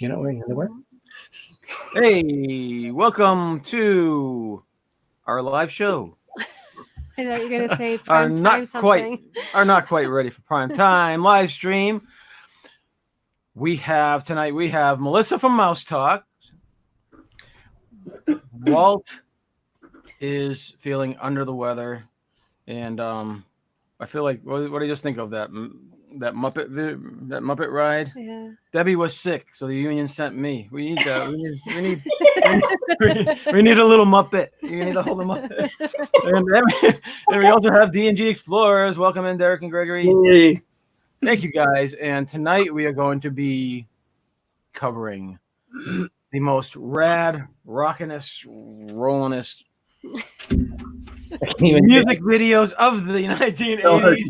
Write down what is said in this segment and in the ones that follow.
You're not wearing underwear? Hey, welcome to our live show. I thought you were going to say Are prime time not something. not quite ready for prime time live stream. We have Melissa from Mouse Talk. Walt is feeling under the weather, and I feel like what do you just think of that Muppet ride? Yeah. Debbie was sick, so the union sent me. We need we need a little Muppet. You need to hold them up. And we also have D&G Explorers. Welcome in, Derek and Gregory. Hey. Thank you, guys. And tonight we are going to be covering the most rad, rockinest, rollingest music videos of the 1980s.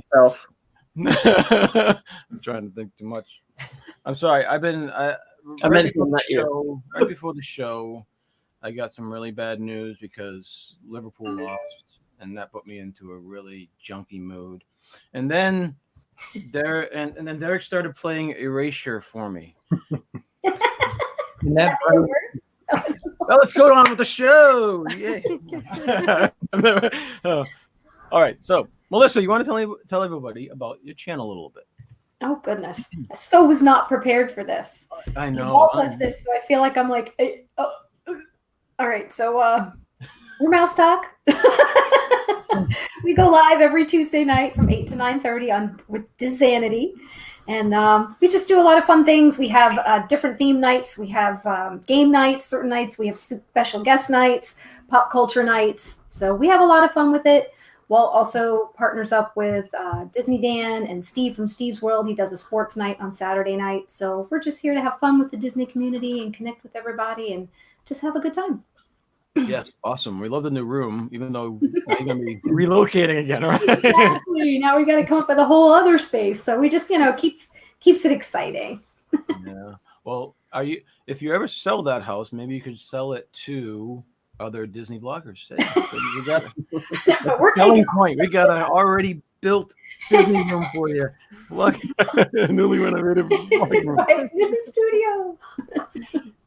I'm trying to think too much. I'm sorry. Right before the show, I got some really bad news because Liverpool lost, and that put me into a really junky mood. And then Derek started playing Erasure for me. Well, let's go on with the show. Yeah. All right. So, Melissa, you want to tell everybody about your channel a little bit? Oh, goodness. I so was not prepared for this. I know. Walt does this, so I feel like I'm like, all right. So we're Mouse Talk. We go live every Tuesday night from 8 to 9:30 with Dizney. And we just do a lot of fun things. We have different theme nights. We have game nights, certain nights. We have special guest nights, pop culture nights. So we have a lot of fun with it. Walt also partners up with Disney Dan and Steve from Steve's World. He does a sports night on Saturday night. So we're just here to have fun with the Disney community and connect with everybody and just have a good time. Yes, awesome. We love the new room, even though you're going to be relocating again, right? Exactly. Now we got to come up with a whole other space. So we just, keeps it exciting. Yeah. Well, if you ever sell that house, maybe you could sell it to other Disney vloggers. So we got a selling point. We got an already built Disney room for you. Look, newly renovated vlogging room. Right, new studio.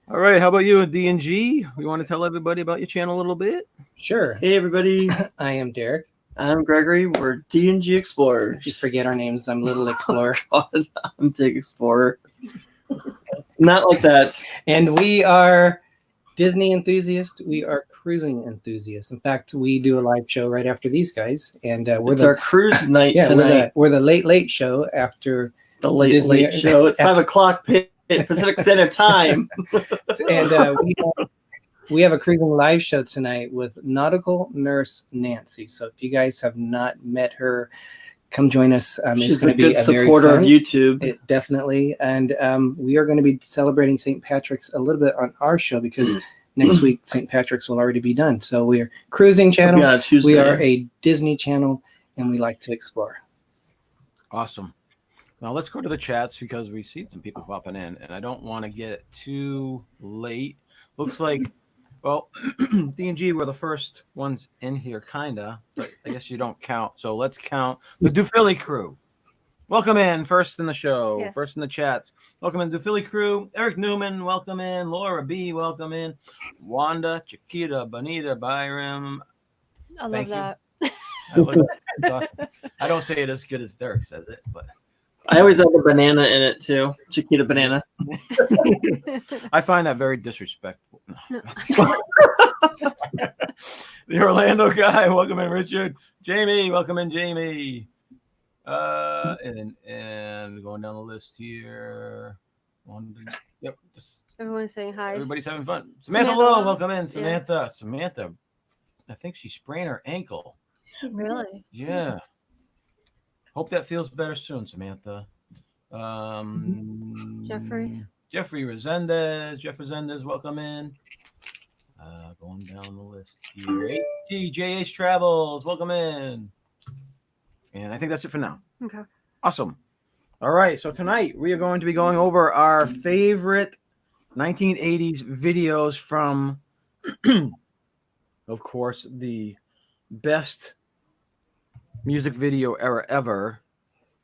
All right, how about you, D&G? We want to tell everybody about your channel a little bit? Sure. Hey, everybody. I am Derek. I'm Gregory. We're D&G Explorers. If you forget our names, I'm Little Explorer. I'm Big Explorer. Not like that. And we are Disney enthusiasts. We are cruising enthusiasts. In fact, we do a live show right after these guys. And it's our cruise night tonight. We're the late show after the late show. It's 5 o'clock Pacific Standard Time. And we have a cruising live show tonight with Nautical Nurse Nancy. So if you guys have not met her, come join us. She's a good supporter of YouTube. Definitely. And we are going to be celebrating St. Patrick's a little bit on our show because next week St. Patrick's will already be done. So we're cruising channel. Yeah, Tuesday. We are a Disney channel, and we like to explore. Awesome. Now let's go to the chats because we see some people popping in, and I don't want to get too late. Looks like, well, D&G were the first ones in here, kinda, but I guess you don't count. So let's count the Do Philly crew. Welcome in, first in the show, Yes. First in the chats. Welcome in, Do Philly crew. Eric Newman, welcome in. Laura B, welcome in. Wanda, Chiquita, Bonita, Byram. I love that. I love that. It's awesome. I don't say it as good as Derek says it, but I always have a banana in it too. Chiquita banana. I find that very disrespectful. No. The Orlando guy, welcome in, Richard. Jamie, welcome in, Jamie. And going down the list here. Yep. Everyone's saying hi. Everybody's having fun. Samantha Lowe, welcome in. Samantha. Yeah. Samantha, I think she sprained her ankle. Really? Yeah. Hope that feels better soon, Samantha. Jeffrey Resendez. Jeff Resendez, welcome in. Going down the list here. JH Travels, welcome in. And I think that's it for now. Okay. Awesome. All right. So tonight we are going to be going over our favorite 1980s videos from, of course, the best music video era ever.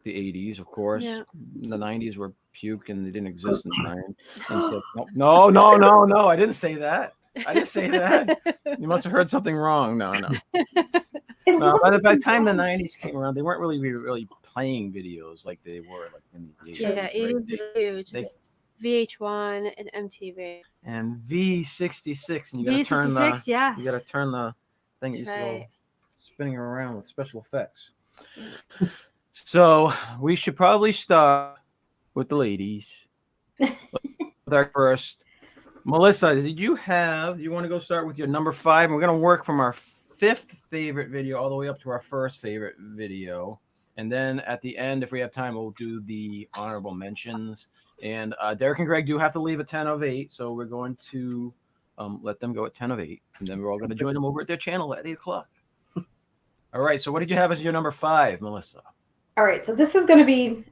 The 80s, of course. Yeah. The 90s were puke and they didn't exist in time. And said, no, I didn't say that. I didn't say that. You must have heard something wrong. No. No, by the time the 90s came around, they weren't really playing videos like they were like in the 80s. Yeah, 80s right? was huge. VH1 and MTV. And V66, and you gotta turn V66, yes. you gotta turn the thing that used to go right. spinning around with special effects. So we should probably start with the ladies. With our first. Melissa, you want to go start with your number 5? And we're gonna work from our 5th favorite video all the way up to our first favorite video. And then at the end, if we have time, we'll do the honorable mentions. And Derek and Greg do have to leave at 10 of 8. So we're going to let them go at 10 of 8. And then we're all going to join them over at their channel at 8 o'clock. All right. So what did you have as your number 5, Melissa? All right. So this is going to be,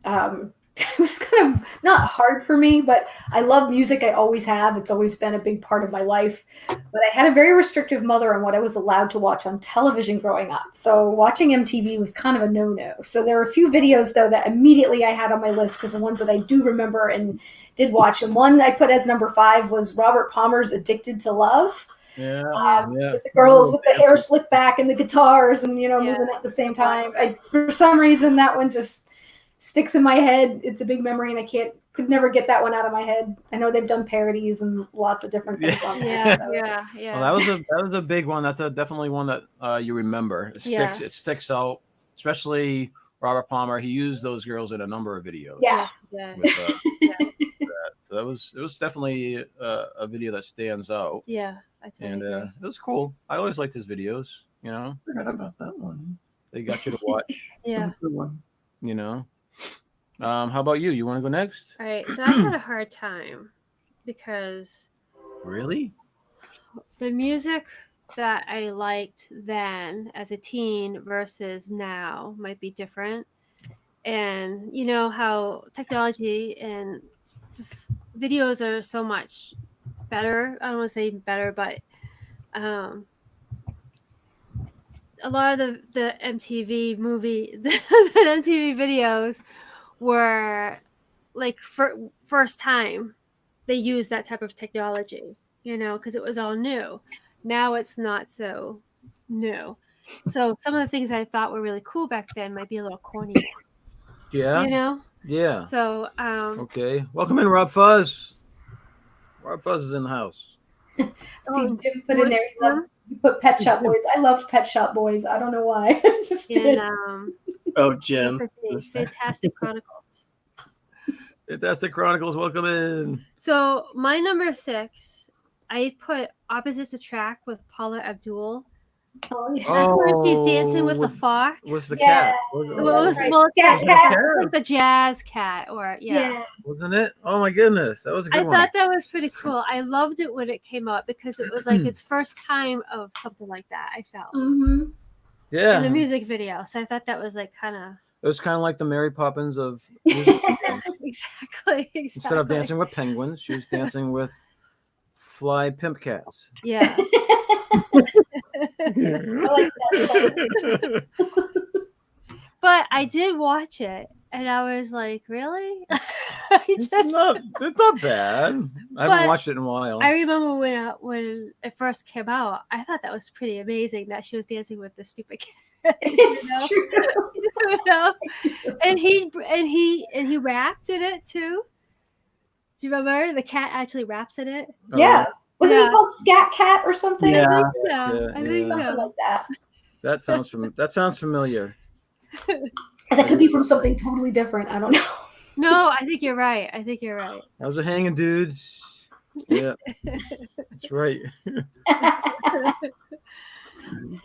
it was kind of not hard for me, but I love music. I always have. It's always been a big part of my life. But I had a very restrictive mother on what I was allowed to watch on television growing up. So watching MTV was kind of a no-no. So there are a few videos, though, that immediately I had on my list because the ones that I do remember and did watch. And one I put as number 5 was Robert Palmer's Addicted to Love. Yeah. With the girls with the hair slicked back and the guitars and, moving at the same time. For some reason, that one just sticks in my head. It's a big memory, and I could never get that one out of my head. I know they've done parodies and lots of different things on that. Yeah. Well, that was a big one. That's definitely one that you remember. It sticks out, especially Robert Palmer. He used those girls in a number of videos. Yes. So it was definitely a video that stands out. Yeah, I totally agree. It was cool. I always liked his videos. I forgot about that one. They got you to watch. Yeah. That's a good one. How about you? You want to go next? All right. So I had a hard time because Really? the music that I liked then as a teen versus now might be different. And you know how technology and just videos are so much better. I don't want to say better, but a lot of the MTV MTV videos were like first time they used that type of technology, because it was all new. Now it's not so new. So some of the things I thought were really cool back then might be a little corny. Yeah. Yeah. So Okay. Welcome in, Rob Fuzz. Rob Fuzz is in the house. See, Jim put in there. You put Pet Shop Boys. I loved Pet Shop Boys. I don't know why. I just did. Oh, Jim. Fantastic Chronicles. Fantastic Chronicles. Welcome in. So my number 6, I put Opposites Attract with Paula Abdul. Oh, yeah. That's where she's dancing with the fox. Was the Yeah. cat? Like the jazz cat, or Wasn't it? Oh my goodness, that was a good one. I thought that was pretty cool. I loved it when it came out because it was like its first time of something like that. I felt in a music video, so I thought that was like kind of. It was kind of like the Mary Poppins of music. Exactly. Instead of dancing with penguins, she was dancing with fly pimp cats. Yeah. I like that. But I did watch it, and I was like, really? It's not bad. I haven't watched it in a while. I remember when it first came out, I thought that was pretty amazing that she was dancing with the stupid cat. It's true. And he rapped in it too. Do you remember the cat actually raps in it? Yeah. Wasn't he called Scat Cat or something? Yeah. I think so. Something like that. That sounds familiar. And that could be from something totally different. I don't know. No, I think you're right. That was a hanging dudes. Yeah, that's right.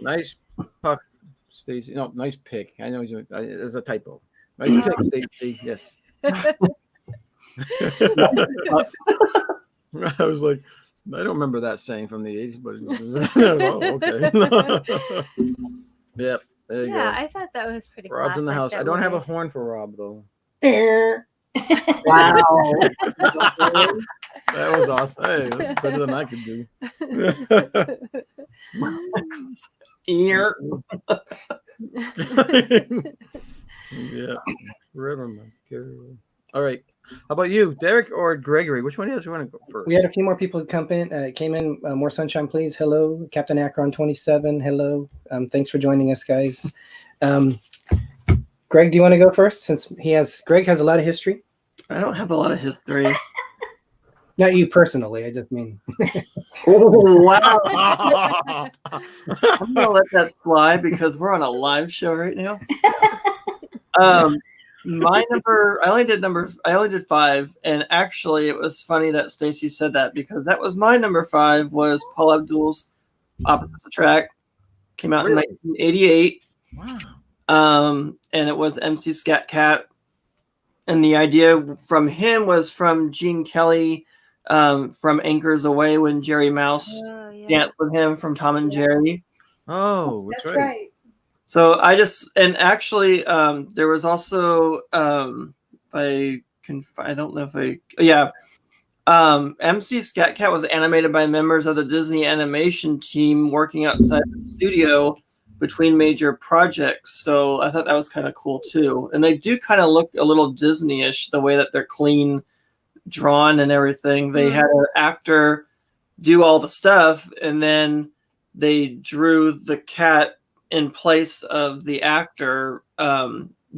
Nice puck, Stacy. No, nice pick. I know there's a typo. Nice pick, Stacy. Yes. I was like, I don't remember that saying from the 80s, but okay. Yep. There you go. I thought that was pretty cool. Rob's in the house. I don't have a horn for Rob, though. Wow. That was awesome. Hey, that's better than I could do. Ear. Yeah. Forever, my girl. All right. How about you, Derek or Gregory? Which one do you want to go first? We had a few more people who came in. More sunshine, please. Hello, Captain Akron 27. Hello. Thanks for joining us, guys. Greg, do you want to go first? Since Greg has a lot of history. I don't have a lot of history. Not you personally. I just mean. Oh, wow. I'm gonna let that slide because we're on a live show right now. My number, I only did 5, and actually, it was funny that Stacy said that because that was my number 5 was Paul Abdul's "Opposites Attract." Came out in 1988. Wow. And it was MC Scat Cat, and the idea from him was from Gene Kelly, from Anchors Away when Jerry Mouse danced with him from Tom and Jerry. Oh, That's right. So actually, there was also, MC Scat Cat was animated by members of the Disney animation team working outside the studio between major projects. So I thought that was kind of cool too. And they do kind of look a little Disney-ish, the way that they're clean drawn and everything. They had an actor do all the stuff, and then they drew the cat in place of the actor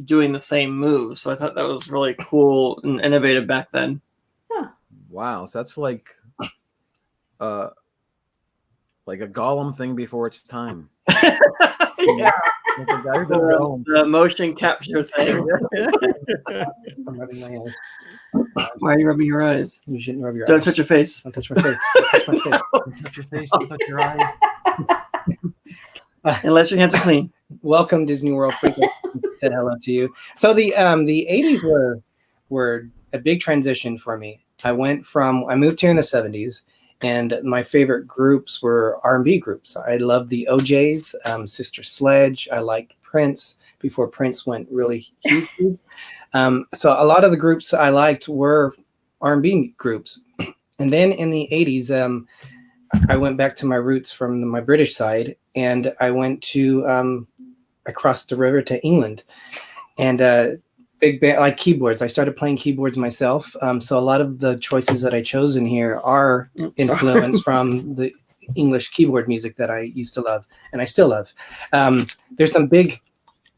doing the same move. So I thought that was really cool and innovative back then. Wow, so that's like a Gollum thing before its time. Yeah. The motion capture thing. I'm rubbing my eyes. Why are you rubbing your eyes? You shouldn't rub your Don't eyes. touch your face. Don't touch my face. Don't touch my face. Don't touch your face, don't touch your eye. Unless your hands are clean. Welcome, Disney World Freak. Said hello to you. So the 80s were a big transition for me. I moved here in the 70s, and my favorite groups were R&B groups. I loved the OJs, Sister Sledge. I liked Prince before Prince went really huge. So a lot of the groups I liked were R&B groups. And then in the 80s, I went back to my roots from my British side, and I went to I crossed the river to England, and big band, like keyboards. I started playing keyboards myself. So a lot of the choices that I chose in here are influenced from the English keyboard music that I used to love, and I still love. There's some big.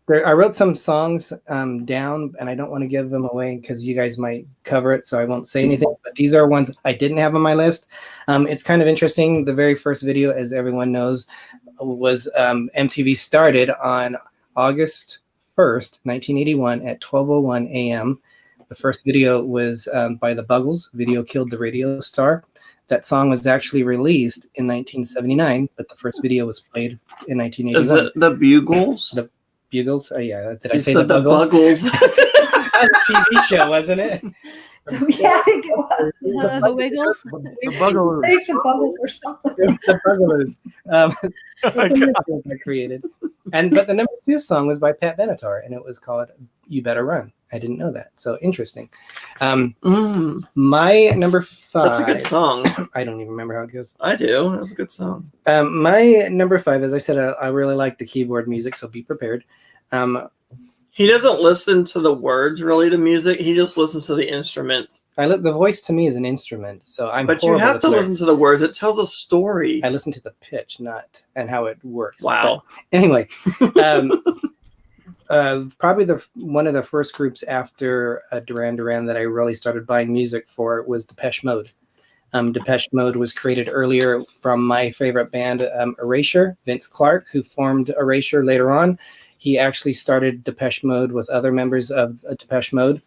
I wrote some songs down, and I don't want to give them away because you guys might cover it, so I won't say anything. But these are ones I didn't have on my list. It's kind of interesting. The very first video, as everyone knows, was MTV started on August 1st, 1981 at 12:01 a.m. The first video was by the Buggles, Video Killed the Radio Star. That song was actually released in 1979, but the first video was played in 1981. Is it the Bugles? The Bugles? Oh, yeah. Did I You say said the Buggles? That That was a TV show, wasn't it? Yeah, I think it was. The Wiggles. The Buggaloo. I think the Buggles or something. The Buggalos. I created. But the number 2 song was by Pat Benatar, and it was called "You Better Run." I didn't know that, so interesting. My number 5. That's a good song. I don't even remember how it goes. I do. That was a good song. My number 5, as I said, I really like the keyboard music, so be prepared. He doesn't listen to the words really to music. He just listens to the instruments. The voice to me is an instrument, so I'm. But you have to listen to the words. It tells a story. I listen to the pitch, and how it works. Wow. But anyway, probably one of the first groups after Duran Duran that I really started buying music for was Depeche Mode. Depeche Mode was created earlier from my favorite band, Erasure. Vince Clarke, who formed Erasure later on. He actually started Depeche Mode with other members of Depeche Mode.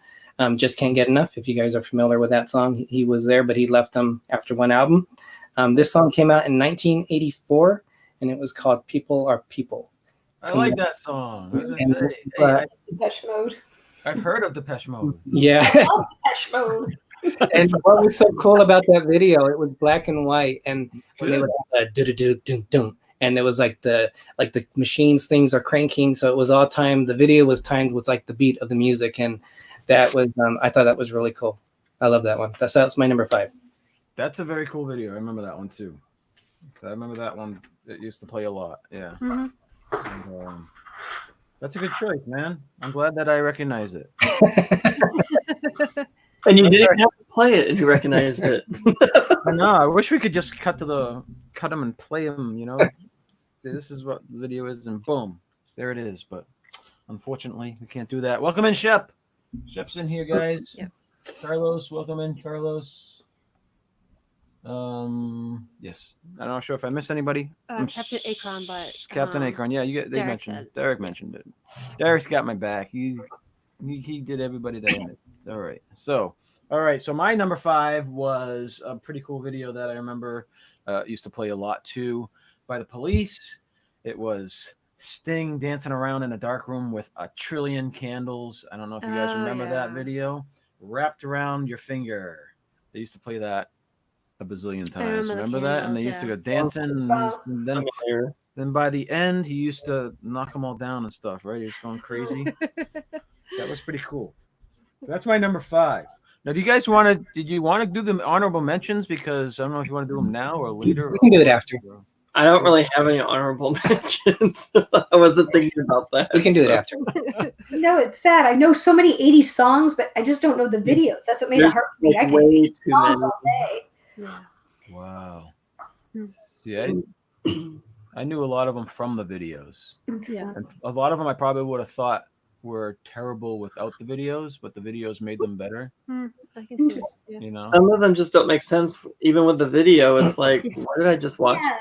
Just Can't Get Enough. If you guys are familiar with that song, he was there, but he left them after one album. This song came out in 1984, and it was called "People Are People." I like that song. Depeche Mode. I've heard of Depeche Mode. Yeah. Oh, Depeche Mode. And what was so cool about that video? It was black and white, and when they would have do-do-do-dum-dum. And it was like the machines things are cranking, so it was all timed. The video was timed with like the beat of the music, and that was I thought that was really cool. I love that one. That's my number 5. That's a very cool video. I remember that one too. I remember that one. It used to play a lot. Yeah. Mm-hmm. And, that's a good choice, man. I'm glad that I recognize it. And you didn't have to play it, and you recognized it. I know. I wish we could just cut them and play them. This is what the video is, and boom, there it is. But unfortunately, we can't do that. Welcome in, Shep. Shep's in here, guys. Yep. Carlos, welcome in, Carlos. Yes. I'm not sure if I missed anybody. Captain Akron, but Captain Akron. Yeah, Derek mentioned it. Derek's got my back. He did everybody that I missed. All right. So my number 5 was a pretty cool video that I remember used to play a lot too by the Police. It was Sting dancing around in a dark room with a trillion candles. I don't know if you guys remember that video. Wrapped around your finger. They used to play that a bazillion times. Remember that? And they used to go dancing. And then by the end, he used to knock them all down and stuff, right? He was going crazy. That was pretty cool. That's my number 5. Now, did you want to do the honorable mentions? Because I don't know if you want to do them now or later. We can do it after. I don't really have any honorable mentions. I wasn't thinking about that. We can do it after. No, it's sad. I know so many 80s songs, but I just don't know the videos. That's what made it hard for me. I could read songs all day. Yeah. Wow. See, I knew a lot of them from the videos. Yeah. And a lot of them I probably would have thought were terrible without the videos, but the videos made them better. I can see it. Yeah. Some of them just don't make sense. Even with the video, it's like, what did I just watch? Yeah.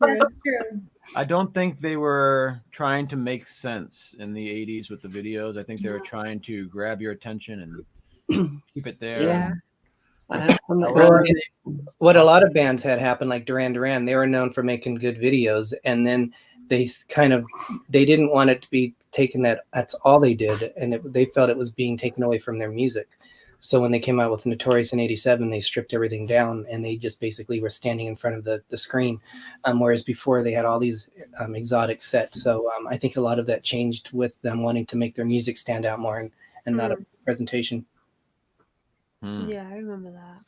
That's true. I don't think they were trying to make sense in the 80s with the videos. I think they were trying to grab your attention and keep it there. Yeah. What a lot of bands had happen, like Duran Duran, they were known for making good videos, and then they didn't want it to be taken that's all they did, and they felt it was being taken away from their music. So when they came out with Notorious in '87, they stripped everything down, and they just basically were standing in front of the screen, whereas before they had all these exotic sets. So I think a lot of that changed with them wanting to make their music stand out more and not a presentation. Yeah, I remember that.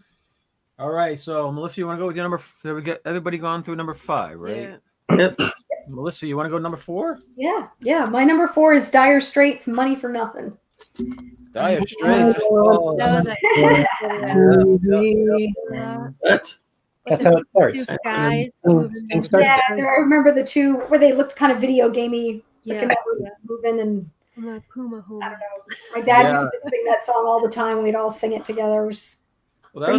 All right, so Melissa, you want to go with your number? Have we got everybody gone through number 5, right? Yeah. Yep. Melissa, you want to go number 4? Yeah. My number 4 is Dire Straits' "Money for Nothing." Dire Straits. That was That's how it starts. two guys. Things start. Yeah, I remember the two where they looked kind of video gamey, Yeah. looking at moving, and Puma I Home. don't know. My dad used to sing that song all the time. We'd all sing it together. It was just, Well, that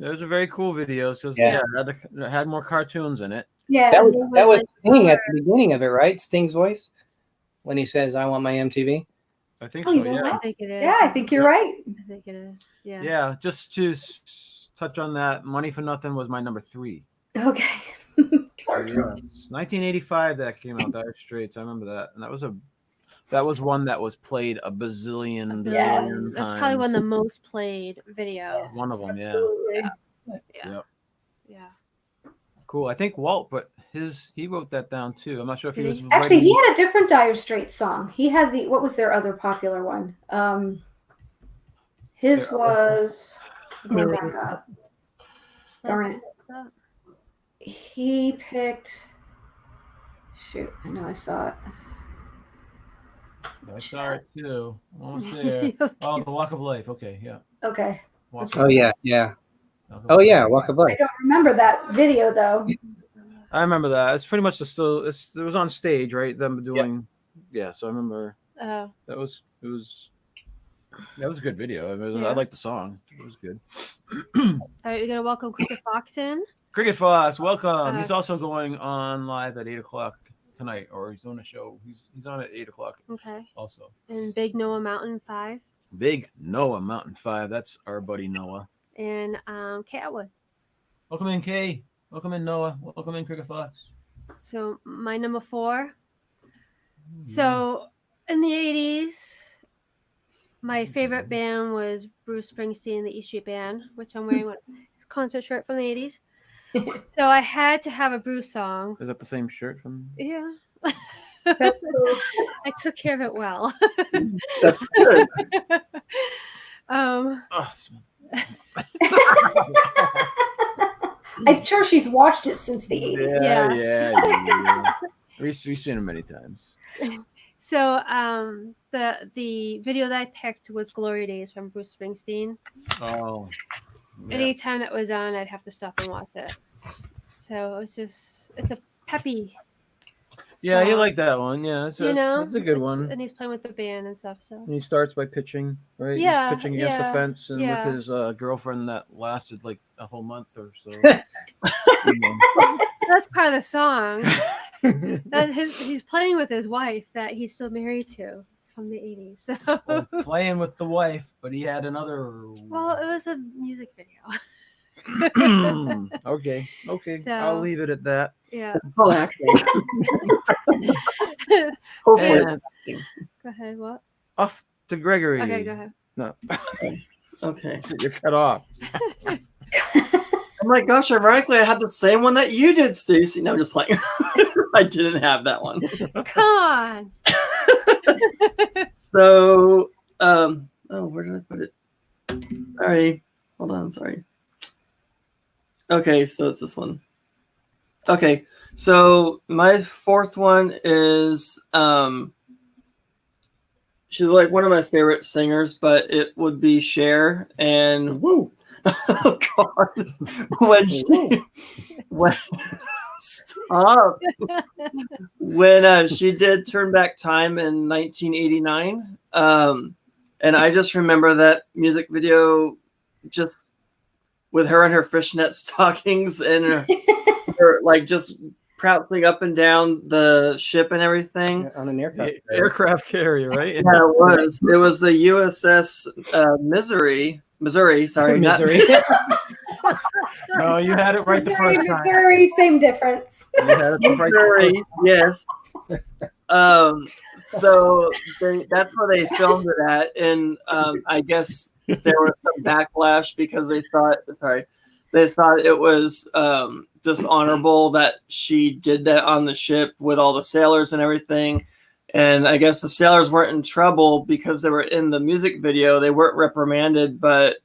was a very cool video. So it had more cartoons in it. yeah. That was Sting at the beginning of it, right? Sting's voice when he says, "I want my MTV." I think Oh, so. you know Yeah. I think it is. Yeah, I think you're right. I think it is. Yeah. Yeah. Just to touch on that, "Money for Nothing" was my number 3. Okay. Sorry. 1985 that came out. Dire Straits. I remember that, and that was one that was played a bazillion times. That's probably one of the most played videos. One of them, Absolutely. Yeah. Cool. I think Walt, but he wrote that down too. I'm not sure if he was Actually, he had a different Dire Straits song. He had what was their other popular one? His was going back up. Darn it. He picked. Shoot, I know I saw it. I saw it too. Almost there. Oh, The Walk of Life. Okay, yeah. Okay. Oh yeah. Oh yeah, Walk of I Life. don't remember that video though. I remember that. It's pretty much it was on stage, right? Them doing, so I remember. Oh. That was a good video. I like the song. It was good. All right, we're gonna welcome Cricket Fox in. Cricket Fox, welcome. He's also going on live at 8:00 tonight, or he's on a show. He's on at 8:00. Okay. Also. And Big Noah Mountain 5. Big Noah Mountain 5. That's our buddy Noah. And Kay Atwood. Welcome in, Kay. Welcome in, Noah. Welcome in, Cricket Fox. So my number 4. So in the 80s, my favorite band was Bruce Springsteen and the E Street Band, which I'm wearing his concert shirt from the 80s. So I had to have a Bruce song. Is that the same shirt from? Yeah. I took care of it well. That's good. I'm sure she's watched it since the 80s. Yeah. We've seen it many times. So the video that I picked was "Glory Days" from Bruce Springsteen. Oh, yeah. Anytime that was on, I'd have to stop and watch it. So it's a peppy. Yeah, you song, like that one. Yeah, it's, you know, that's a good It's- one. and he's playing with the band and stuff. So And he starts by pitching, right? Yeah, He's pitching against the yeah, fence and yeah. with his girlfriend that lasted like a whole month or so. You know. that's part of the song. He's playing with his wife that he's still married to from the 80s. So Well, playing with the wife, but he had another. well, it was a music video. Okay. So- I'll leave it at that. Yeah. Full acting. Hopefully. And Go ahead. What? off to Gregory. Okay, go ahead. No, Okay. you're cut off. Oh my gosh, ironically, I had the same one that you did, Stacy. No, I'm just like, I didn't have that one. Come on. So, where did I put it? Sorry. Hold on, sorry. Okay, so it's this one. Okay, so my fourth one is, she's like one of my favorite singers, but it would be Cher, and woo! Oh God! When stop when she did Turn Back Time in 1989, and I just remember that music video, just with her in her fishnet stockings and her like just prancing up and down the ship and everything. On an aircraft. Aircraft carrier, right? Yeah, it was. It was the USS Missouri. Sorry, not- Misery. No, you had it right the Missouri, first time. Missouri, same difference. You had it right the Missouri, yes. So that's where they filmed it at, and I guess there was some backlash because they thought it was dishonorable that she did that on the ship with all the sailors and everything. And I guess the sailors weren't in trouble because they were in the music video. They weren't reprimanded, but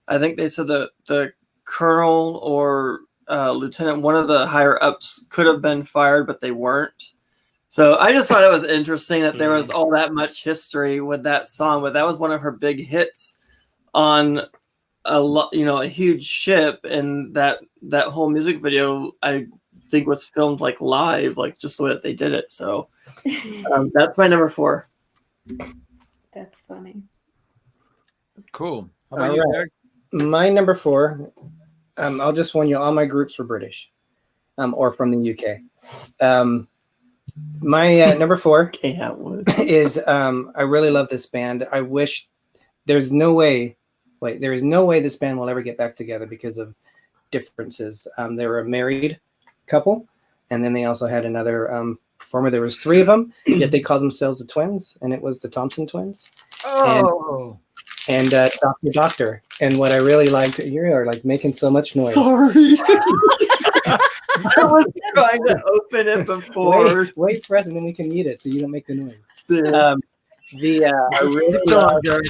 I think they said the colonel or lieutenant, one of the higher ups, could have been fired, but they weren't. So I just thought it was interesting that there was all that much history with that song, but that was one of her big hits on a huge ship, and that whole music video I think was filmed like live, like just the way that they did it. So that's my number 4. That's funny. Cool. How about All you, right. Derek? My number 4, I'll just warn you, all my groups were British, or from the UK. My number 4 Okay, that was. is I really love this band. I wish there is no way this band will ever get back together because of differences. They were a married couple, and then they also had another performer. There was 3 of them, yet they called themselves the Twins, and it was the Thompson Twins. Oh, And Doctor. And what I really liked, you're like making so much noise. Sorry. I was trying to open it before. Wait for us, and then we can mute it so you don't make the noise. Yeah. I really Go on, love, Derek.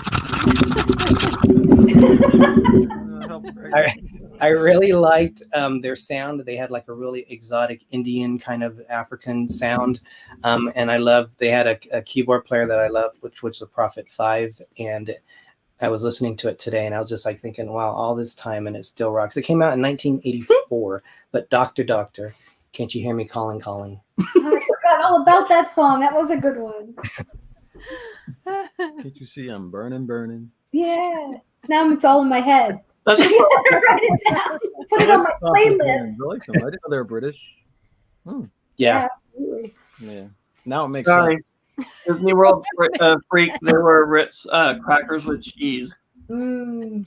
I really liked their sound. They had like a really exotic Indian kind of African sound, and they had a keyboard player that I loved, which was the Prophet 5, and I was listening to it today, and I was just like thinking, wow, all this time and it still rocks. It came out in 1984, but Doctor, can't you hear me calling? I forgot all about that song. That was a good one. Can't you see I'm burning? Yeah. Now it's all in my head. That's just Write it down. Put it on my playlist. I like them. I didn't know they were British. Yeah. Absolutely. Yeah. Now it makes sorry. sense. Disney World freak. They were Ritz crackers with cheese. Mm.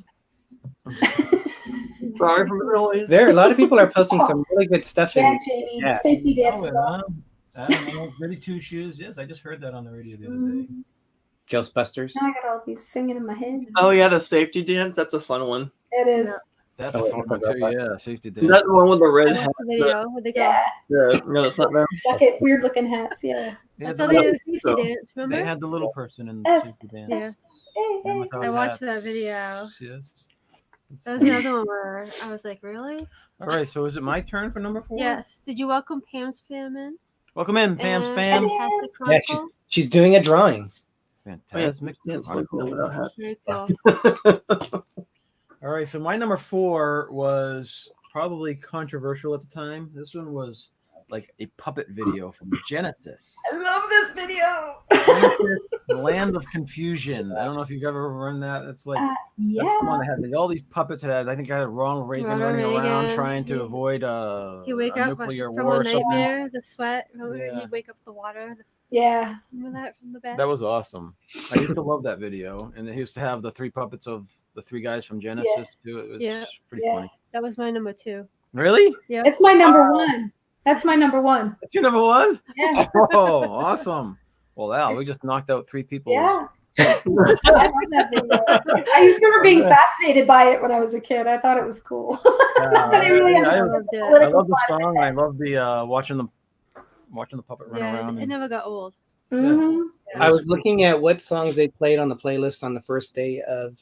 Sorry for the noise. There, a lot of people are posting some really good stuff Yeah, in. Jamie. Yeah. Safety dance Oh, is yeah. awesome. I don't know. Ready 2 Shoes. Yes, I just heard that on the radio the other day. Ghostbusters. Now I got all these singing in my head. Oh yeah, the safety dance. That's a fun one. It is. That's Oh, a fun one too. Yeah, safety Is dance. that the one with the I red watched hat? the video. Where'd they go? Yeah. No, that's not them. Bucket, weird looking hats. Yeah. They That's had how the they little- did the safety dance. they Remember? had the little person in the Yes. safety dance. Yeah. Hey, And hey. without I watched hats. that video. Yes. That was the other one where I was like, really? All right, so is it my turn for number 4? Yes. Did you welcome Pam's fam in? Welcome in, Pam's And fam. Fantastic Yeah, Chronicle. she's doing a drawing. Fantastic. Yeah, it's looking at without hat. Very cool. All right, so my number 4 was probably controversial at the time. This one was like a puppet video from Genesis. I love this video. Genesis, Land of Confusion. I don't know if you've ever run that. That's like Yeah. that's the one that had like, all these puppets that had. I think I had Ronald Reagan Ronald running around Reagan. trying to He- avoid He wake a up nuclear from war a or something. nightmare, the sweat. Remember Yeah. he'd wake up with the water. Yeah. Remember that from the bed? That was awesome. I used to love that video, and it used to have the 3 puppets of the 3 guys from Genesis too. It was Yeah. pretty Yeah. funny. That was my number 2. Really? Yeah. It's my number one. That's my number one. That's your number 1? Yeah. Oh, awesome. Well, wow, we just knocked out 3 people. Yeah. I love that video. I used to remember being fascinated by it when I was a kid. I thought it was cool. But I really I understood loved the it. I political love the side of song. I love the watching the puppet run Yeah, around. it And, never got old. it. Mhm. I was looking at what songs they played on the playlist on the first day of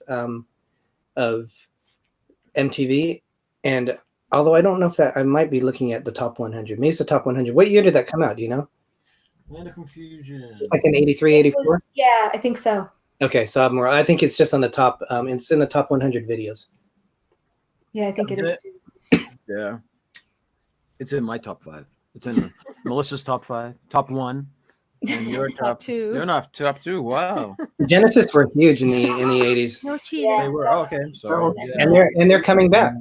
MTV, and although I don't know if that I might be looking at the top 100. Maybe it's the top 100. What year did that come out? Do you know? Land of Confusion. Like in 83, 84? Yeah, I think so. Okay, so I think it's just on the top. It's in the top 100 videos. Yeah, I think it That's is too. Yeah. It's in my top 5. It's in Melissa's top 5, top 1, and your Top top 2. You're not top 2. Wow. Genesis were huge in the 80s, No cheating. Yeah. They were. Oh, okay. Sorry. and they're coming back.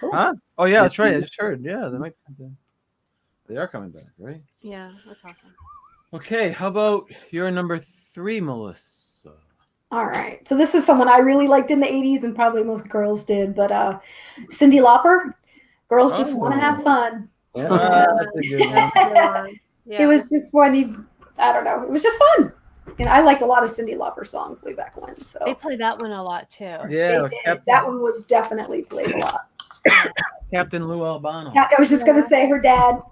Huh? Oh yeah, that's right. I just heard. Yeah, they are coming back, right? Yeah, that's awesome. Okay. How about your number 3, Melissa? All right. So this is someone I really liked in the 80s and probably most girls did, but Cyndi Lauper. Girls just want to have fun. Yeah. That's a good one. Yeah. It was just when I don't know. It was just fun. And I liked a lot of Cyndi Lauper songs way back when. So They play that one a lot too. Yeah, they did. That one was definitely played a lot. Captain Lou Albano. Yeah, I was just gonna say her dad.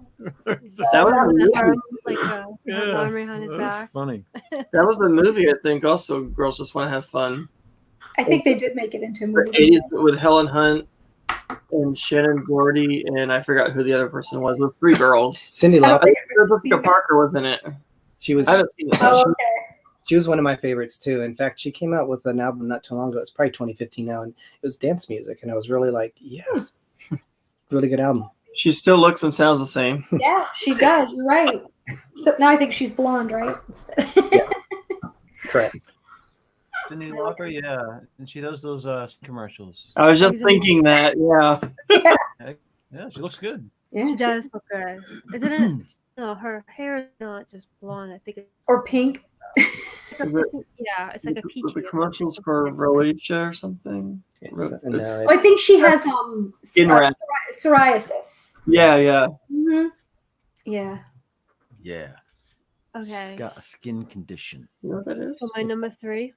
That was a movie. Like a arm behind his that was back. funny. That was the movie, I think. Also, Girls Just Want to Have Fun. I think they did make it into a For movie. 80s with Helen Hunt and Shannon Gordy, and I forgot who the other person was. It was 3 girls. Cyndi I don't Lauper. think I've ever Jessica seen it. Parker was in it. She was I haven't seen it. Oh, she, okay. she was one of my favorites too. In fact, she came out with an album not too long ago. It's probably 2015 now, and it was dance music, and I was really like, yes, really good album. She still looks and sounds the same. Yeah, she does. You're right. So now I think she's blonde, right? Correct. Cyndi Lauper, yeah, and she does those commercials. I was just thinking that, yeah. Yeah, she looks good. Yeah. She does look good. Isn't it? No, her hair is not just blonde. I think it's Or pink. yeah, it's like a Was peachy. the or commercials something. for Rhoetia or something? It's, It's- I think she has Skin rash. psoriasis. Yeah, yeah. Mm-hmm. Yeah. Yeah, Okay. she's got a skin condition. You know what that is? So my number 3,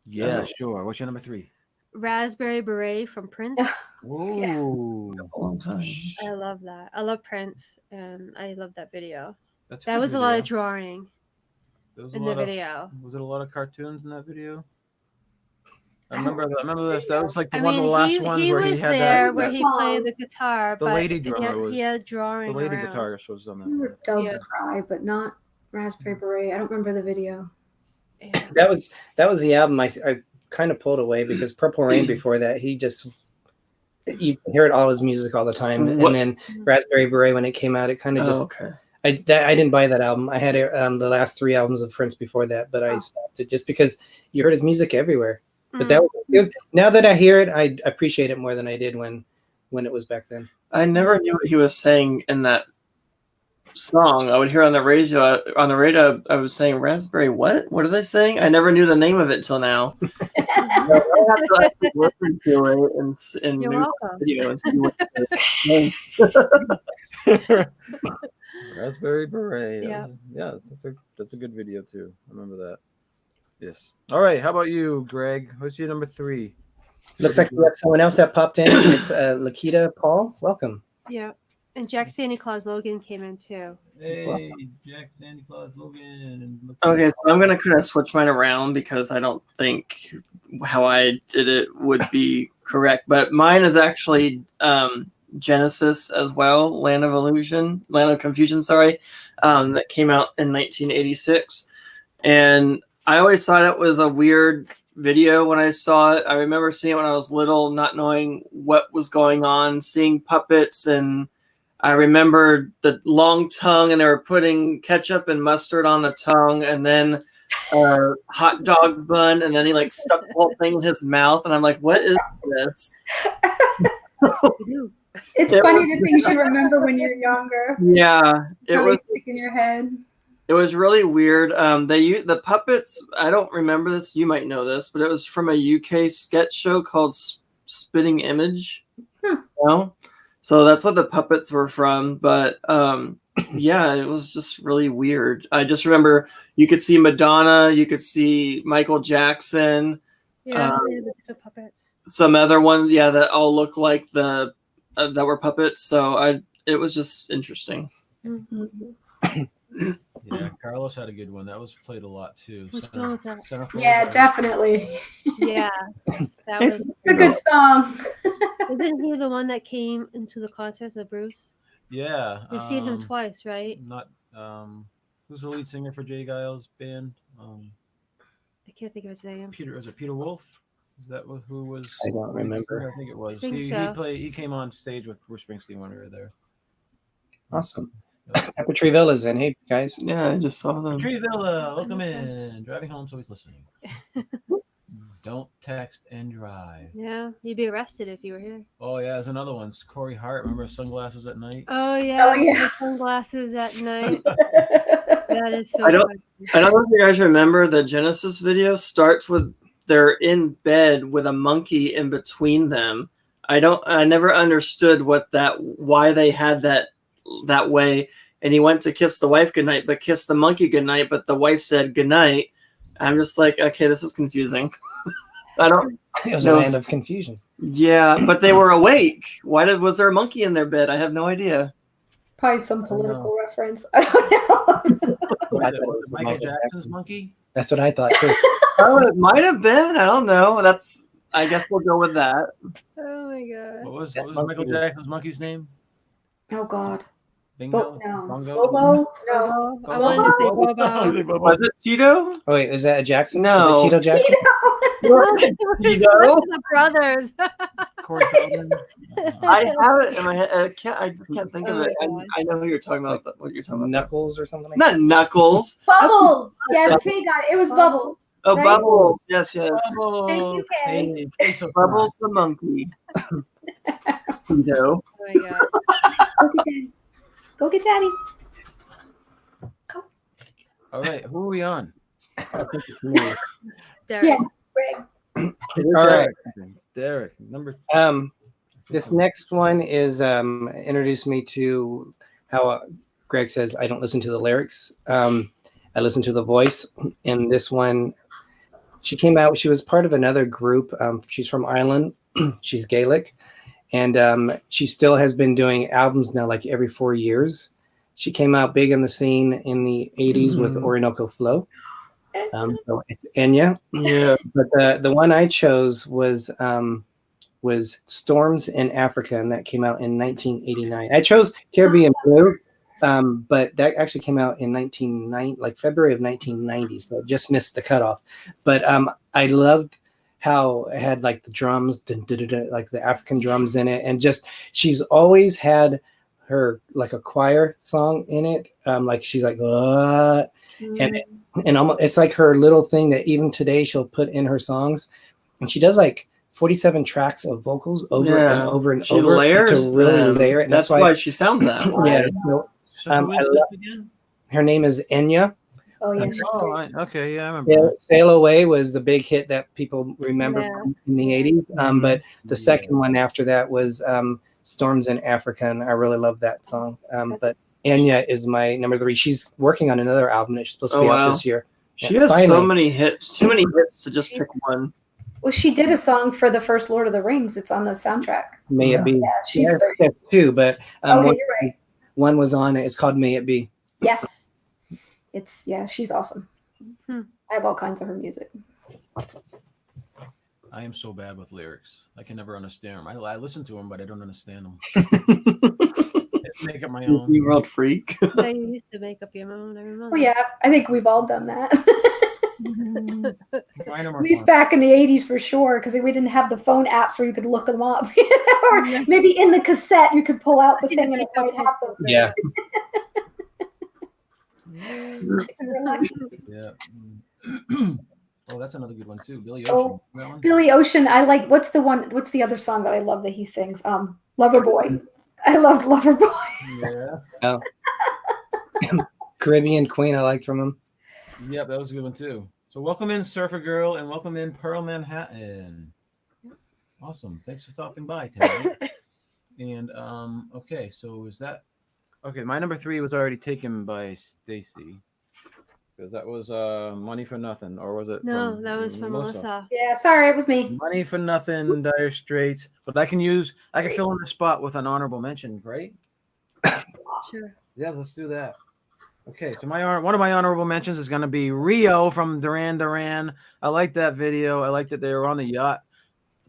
Yeah, sure. What's your number 3? Raspberry Beret from Prince. Ooh, A long time. I love that. I love Prince, and I love that video. that's That good was a lot of video. drawing There was a in the lot of- video. Was it a lot of cartoons in that video? I remember this. That was like the I one mean, of the last he, ones he where was he had there that. where that he played the guitar, The but lady he drummer had, was- he had drawing the lady around. guitarist was on I that. remember Doves Yeah. Cry, but not Raspberry Beret. I don't remember the video. Yeah. That was the album I kind of pulled away because Purple Rain before that you heard all his music all the time, What- and then Raspberry Beret when it came out, it kind of Oh, just okay. I didn't buy that album. I had the last 3 albums of Prince before that, but I stopped it just because you heard his music everywhere. But that was, now that I hear it, I appreciate it more than I did when it was back then. I never knew what he was saying in that song. I would hear on the radio. I was saying Raspberry. What? What are they saying? I never knew the name of it till now. I have to actually listen to it and You're do welcome. the video and see what it's saying. Raspberry Beret. Yeah. That's a good video too. I remember that. Yes. All right. How about you, Greg? What's your number 3? Looks like we have someone else that popped in. It's Lakita Paul. Welcome. Yeah. And Jack Santa Claus Logan came in too. Hey, Jack, Santa Claus, Logan. Okay, so I'm gonna kind of switch mine around because I don't think how I did it would be correct. But mine is actually Genesis as well, Land of Confusion, sorry, that came out in 1986. And I always thought it was a weird video when I saw it. I remember seeing it when I was little, not knowing what was going on, seeing puppets, and I remember the long tongue, and they were putting ketchup and mustard on the tongue, and then a hot dog bun, and then he like stuck the whole thing in his mouth, and I'm like, what is this? It's funny the things you remember when you're younger. Yeah, it Really was stick in your head. It was really weird. They used the puppets. I don't remember this. You might know this, but it was from a UK sketch show called Spitting Image. No, so that's what the puppets were from. But yeah, it was just really weird. I just remember you could see Madonna, you could see Michael Jackson. Yeah, the different puppets. Some other ones, yeah, that all look like the that were puppets. So it was just interesting. Mm-hmm. Yeah, Carlos had a good one. That was played a lot too. Which one was that? Yeah, definitely. Yeah, that was a good song. Isn't he the one that came into the concerts of Bruce? Yeah, We've seen him twice, right? Not who's the lead singer for Jay Giles' band? I can't think of his name. Was it Peter Wolf? Is that who was? I don't remember. I think it was. So. He came on stage with Bruce Springsteen when we were there. Awesome. Tree Villa's in. Hey guys. Yeah, I just saw them. Tree Villa, welcome in. Driving home, so he's listening. Don't text and drive. Yeah, you'd be arrested if you were here. Oh yeah, there's another one. Corey Hart. Remember Sunglasses at Night? Oh yeah. Oh, yeah. Sunglasses at night. That is so. I don't know if you guys remember the Genesis video starts with they're in bed with a monkey in between them. I never understood why they had that way. And he went to kiss the wife goodnight, but kissed the monkey goodnight, but the wife said goodnight. I'm just like, okay, this is confusing. It was a land of confusion. Yeah, but they were awake. Was there a monkey in their bed? I have no idea. Probably some political reference. I don't know. Was it Michael Jackson's monkey? That's what I thought too. Oh, it might have been. I don't know. I guess we'll go with that. Oh my god. What was Michael Jackson's monkey's name? Oh God. Bingo? No. Bongo? Bobo? No. I wanted to say Bobo. Was it Tito? Oh wait, is that a Jackson? No. Is it Tito Jackson? It's the brothers. Corey Feldman? I have it in my head. I just can't think of Oh it. my God. I know who you're talking about. What you're talking about? Knuckles or something like Not Knuckles. Bubbles. Yes, Kay got it. It was Bubbles. Oh, Right? Bubbles. Yes, yes. Thank you, Kay. Hey, so Bubbles the monkey. Tito. Oh my god. Go get Daddy. Go get Daddy. All right, who are we on? Derek. Yeah. Greg. All right. Derek, number. This next one is introduced me to how Greg says I don't listen to the lyrics. I listen to the voice. And this one, she came out. She was part of another group. She's from Ireland. She's Gaelic, and she still has been doing albums now, like every 4 years. She came out big in the scene in the 80s with Orinoco Flow. So it's Enya. Yeah. But the one I chose was Storms in Africa, and that came out in 1989. I chose Caribbean Blue, but that actually came out in February of 1990, so it just missed the cutoff. But I loved how it had like the drums, like the African drums in it, and just she's always had her like a choir song in it, like she's like and almost it's like her little thing that even today she'll put in her songs, and she does like 47 tracks of vocals over and over and she over layers to really them. layer it. And That's why she sounds that way. Yeah. So who is this again? Her name is Enya. Oh yeah. she's Oh, great. okay, yeah, I remember. Yeah, Sail Away was the big hit that people remember from in the 80s. But the second one after that was Storms in Africa, and I really love that song. But Enya is my number 3. She's working on another album that's supposed to be out this year. She has finally. so many hits, too many hits to just pick one. Well, she did a song for the first Lord of the Rings. It's on the soundtrack. May It Be. Yeah, she's She very has 2, but okay, you're right. one was on it. It's called May It Be. Yes. She's awesome. Hmm. I have all kinds of her music. I am so bad with lyrics. I can never understand them. I listen to them, but I don't understand them. Make up my own. Disney World freak. I used to make up your own. I remember. Oh yeah, I think we've all done that. Mine are more At least fun. back in the 80s for sure, because we didn't have the phone apps where you could look them up. Or maybe in the cassette you could pull out the thing and it might have them. Yeah. Yeah. Oh, that's another good one too. Billy Oh, Ocean. That one? Billy Ocean, I like. What's the other song that I love that he sings? Loverboy. I loved Loverboy. Yeah. Caribbean Queen, I liked from him. Yep, that was a good one too. So welcome in Surfer Girl and welcome in Pearl Manhattan. Awesome. Thanks for stopping by tonight. And okay, so is that okay? My number 3 was already taken by Stacy. Because that was Money for Nothing, or was it? No, that was from Melissa. Yeah, sorry, it was me. Money for Nothing, Dire Straits. But I can fill in the spot with an honorable mention, right? Sure. Yeah, let's do that. Okay, so one of my honorable mentions is going to be Rio from Duran Duran. I like that video. I liked that they were on the yacht,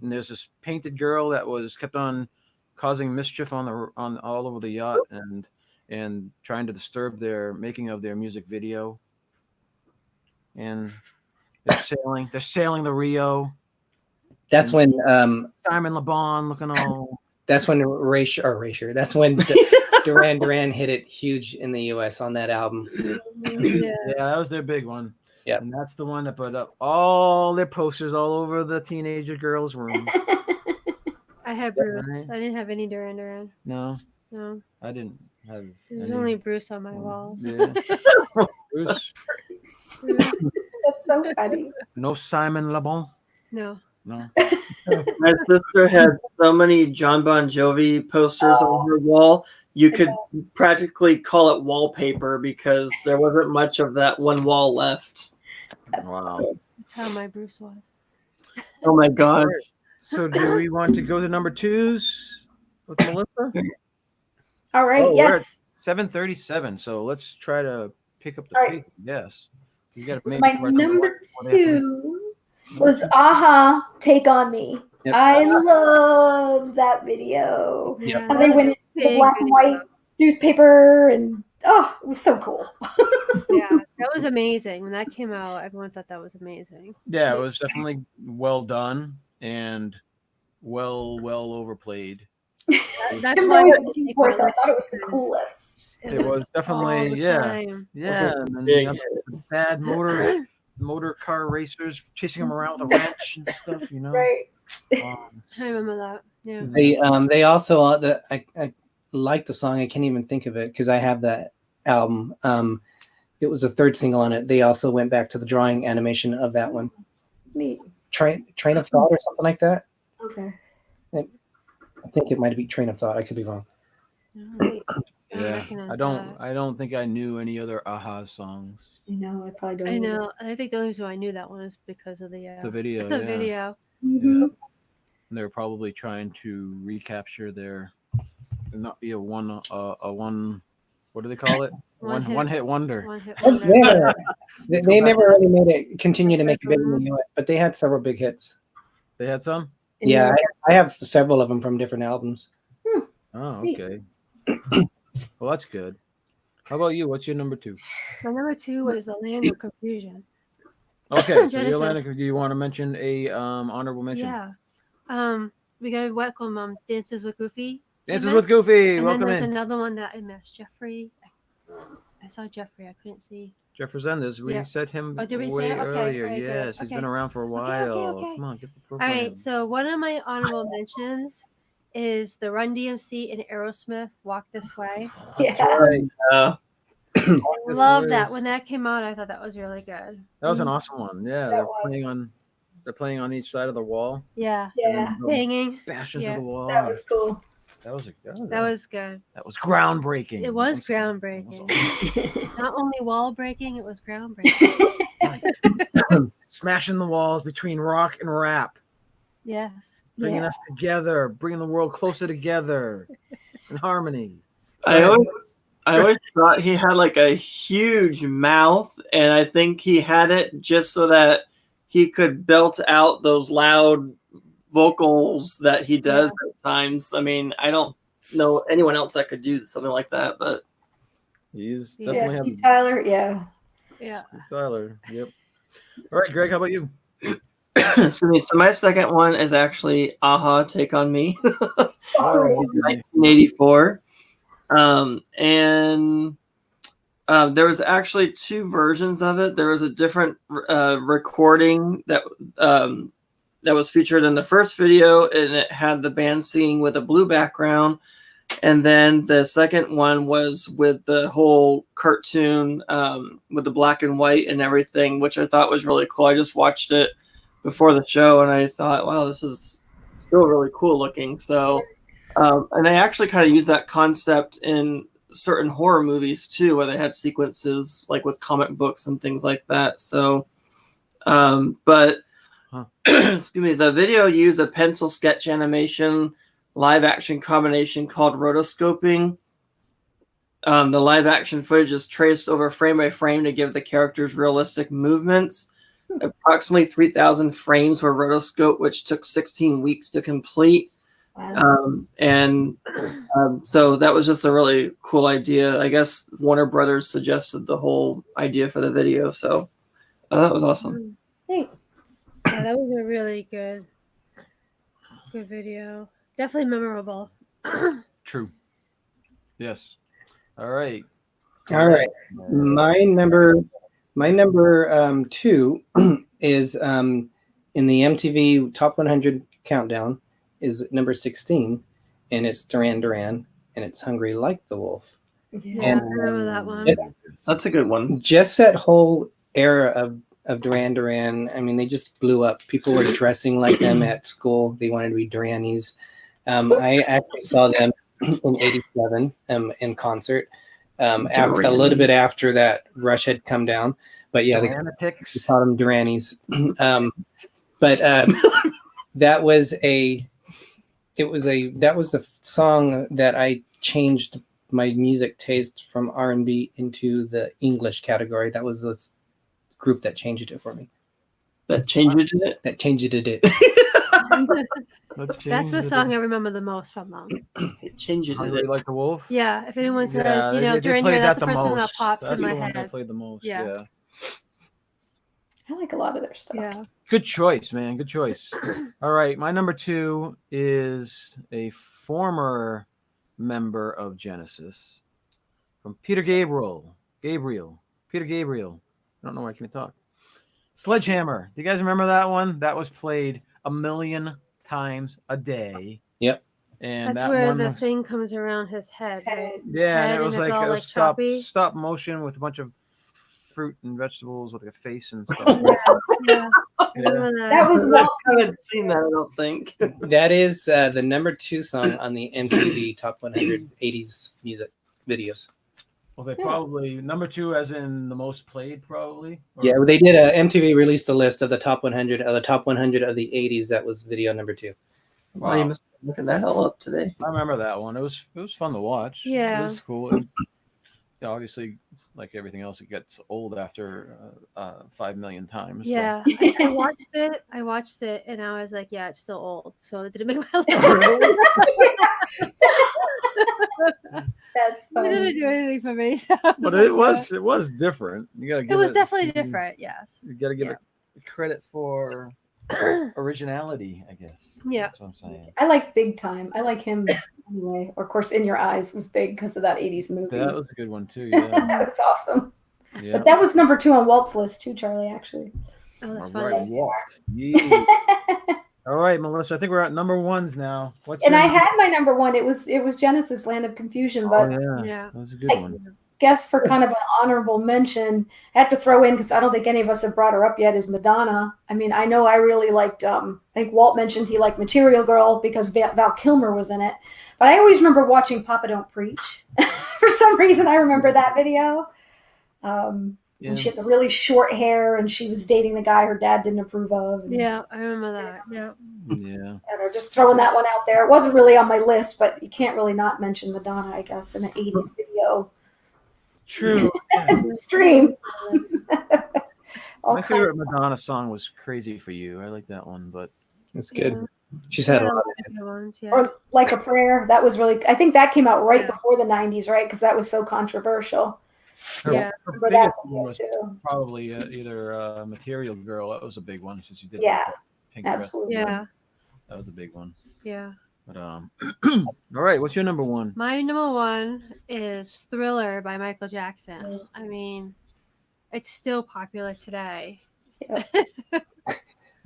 and there's this painted girl that was kept on causing mischief on all over the yacht and trying to disturb their making of their music video. And they're sailing the Rio. That's when Simon Le Bon looking all. That's when That's when Duran Duran hit it huge in the U.S. on that album. Yeah. That was their big one. Yeah, and that's the one that put up all their posters all over the teenager girls' room. I had Bruce. I didn't have any Duran Duran. No, No. I didn't have. There's only Bruce on my walls. Yeah. Bruce. That's so funny. No Simon Le Bon. No. No. My sister had so many John Bon Jovi posters on her wall. You could practically call it wallpaper because there wasn't much of that one wall left. Wow. That's how my Bruce was. Oh my God. So do we want to go to number 2s with Melissa? All right, We're at yes. 7:37. So let's try to pick up the All pace. right. Yes. You got So my number 2 was Aha, Take On Me. Yep. I love that video. Yeah. How they went into the black and white newspaper and it was so cool. Yeah, that was amazing. When that came out, everyone thought that was amazing. Yeah, it was definitely well done and well overplayed. That's I'm why always looking for it, though. I thought it was the coolest. It was definitely all the yeah. time. And then big. the bad motor car racers chasing them around with a wrench and stuff, you know. Right. I remember that. Yeah. They also I like the song. I can't even think of it because I have that album. It was the 3rd single on it. They also went back to the drawing animation of that one. Neat. Train of Thought or something like that. Okay. I think it might be Train of Thought. I could be wrong. Yeah, I don't think I knew any other Aha songs. I know. I probably don't. I know. And I think the only reason I knew that one is because of the video. The yeah. video. Mm-hmm. Yeah. And they're probably trying to recapture not be a one. What do they call it? One hit wonder. One hit wonder. Yeah. They never really made it continue to make it big in the U.S., but they had several big hits. They had some. Yeah, I have several of them from different albums. Oh, okay. Well, that's good. How about you? What's your number 2? My number 2 was The Land of Confusion. Okay, so Genesis. Yolanda, do you want to mention a honorable mention? Yeah. We got to welcome Dances with Goofy. Dances with Goofy. And Welcome then there's in. another one that I missed. Jeffrey. I saw Jeffrey. I couldn't see. Jeff Resendez. We said him Oh, did we say way it? Okay, earlier. very good. Yes, he's Okay. been around for a while. Okay. Come on, get the All program. right. So one of my honorable mentions is the Run DMC and Aerosmith Walk This Way. That's Yeah. right. I love that. When that came out, I thought that was really good. That was an awesome one. Yeah, That they're playing on each side of the wall. Yeah. Yeah. Banging. Bash into Yeah. the wall. That was cool. That was good. That was groundbreaking. It was groundbreaking. Not only wall breaking, it was groundbreaking. Smashing the walls between rock and rap, Yes. bringing us together, bringing the world closer together in harmony. I always thought he had like a huge mouth, and I think he had it just so that he could belt out those loud vocals that he does at times. I mean, I don't know anyone else that could do something like that, but He's Yeah, definitely Steve Tyler, yeah. Yeah. Steve Tyler. Yep. All right, Greg, how about you? excuse me. So my second one is actually Aha, Take on Me, Oh, 1984. And there was actually two versions of it. There was a different recording that was featured in the first video, and it had the band singing with a blue background. And then the second one was with the whole cartoon with the black and white and everything, which I thought was really cool. I just watched it before the show, and I thought, wow, this is still really cool looking. So, and they actually kind of use that concept in certain horror movies too, where they had sequences like with comic books and things like that. So, but excuse me, the video used a pencil sketch animation live action combination called rotoscoping. The live action footage is traced over frame by frame to give the characters realistic movements. Approximately 3,000 frames were rotoscoped, which took 16 weeks to complete. Wow. So that was just a really cool idea. I guess Warner Brothers suggested the whole idea for the video. So that was awesome. Hey. Yeah, that was a really good video. Definitely memorable. True. Yes. All right. All right. My number two is in the MTV Top 100 countdown is number 16, and it's Duran Duran, and it's Hungry Like the Wolf. Yeah, I remember that one. That's a good one. Just that whole era of Duran Duran, I mean, they just blew up. People were dressing like them at school. They wanted to be Duranis. I actually saw them in '87 in concert. After a little bit after that, Rush had come down, but yeah, they called them Duranis. But that was a song that I changed my music taste from R&B into the English category. That was the group that changed it for me. That changed it? That changed it. That's the song I remember the most from them. It changed it. Hungry Like the Wolf? Yeah, if anyone says, they Duran played Duran, that's that the first thing that most. pops That's in the my one that head. played the most. Yeah. Yeah. I like a lot of their stuff. Yeah. Good choice, man. Good choice. All right. My number two is a former member of Genesis from Peter Gabriel. Peter Gabriel. I don't know why I can't talk. Sledgehammer. Do you guys remember that one? That was played 1 million times a day. Yep. And That's that where one the was, thing comes around his head. Right? yeah, and head, it was and it's like all a like choppy. stop motion with a bunch of fruit and vegetables with like a face and stuff. Yeah. I remember That was I Walt. haven't seen that, I don't think. That is the number 2 song on the MTV Top 100 80s music videos. Well, they probably number two, as in the most played, probably. Or- Yeah, they did. MTV released a list of the top 100 of the 80s. That was video number 2. Wow, you must be looking that all up today. I remember that one. It was fun to watch. Yeah. It was cool. And, yeah, obviously, it's like everything else, it gets old after 5 million times. Yeah, I watched it, and I was like, yeah, it's still old. So it didn't make my life. That's It funny. didn't do anything for me. So I But like, it was different. You gotta it give was definitely different. Yes. You gotta give it credit for originality, I guess. Yeah. That's what I'm saying. I like Big Time. I like him anyway. Or, of course, In Your Eyes was big because of that 80s movie. That was a good one too. Yeah. That was awesome. Yeah. But that was number 2 on Walt's list too, Charlie, actually. Oh, that's All funny. right, Walt. Yeah. All right, Melissa. I think we're at number ones now. What's And your- I had my number 1. It was Genesis, Land of Confusion, but Yeah. that was a good one. guess for kind of an honorable mention, I have to throw in, because I don't think any of us have brought her up yet, is Madonna. I mean, I know I really liked, I think Walt mentioned he liked Material Girl because Val Kilmer was in it. But I always remember watching Papa Don't Preach. For some reason, I remember that video. And she had the really short hair, and she was dating the guy her dad didn't approve of. And, Yeah, I remember that. Yeah. Yeah. and just throwing that one out there. It wasn't really on my list, but you can't really not mention Madonna, I guess, in an 80s video True. stream. all My kinds favorite of Madonna song was "Crazy for You." I like that one, but It's good. Yeah. She's had a Yeah, lot. good ones, yeah. or like a prayer. That was really. I think that came out right Yeah. before the '90s, right? Because that was so controversial. Yeah. her Remember that biggest video one was too? probably either "Material Girl." That was a big one since she did Yeah, that pink dress. absolutely. Yeah. That was a big one. Yeah. But all right, what's your number one? My number one is Thriller by Michael Jackson. I mean, it's still popular today.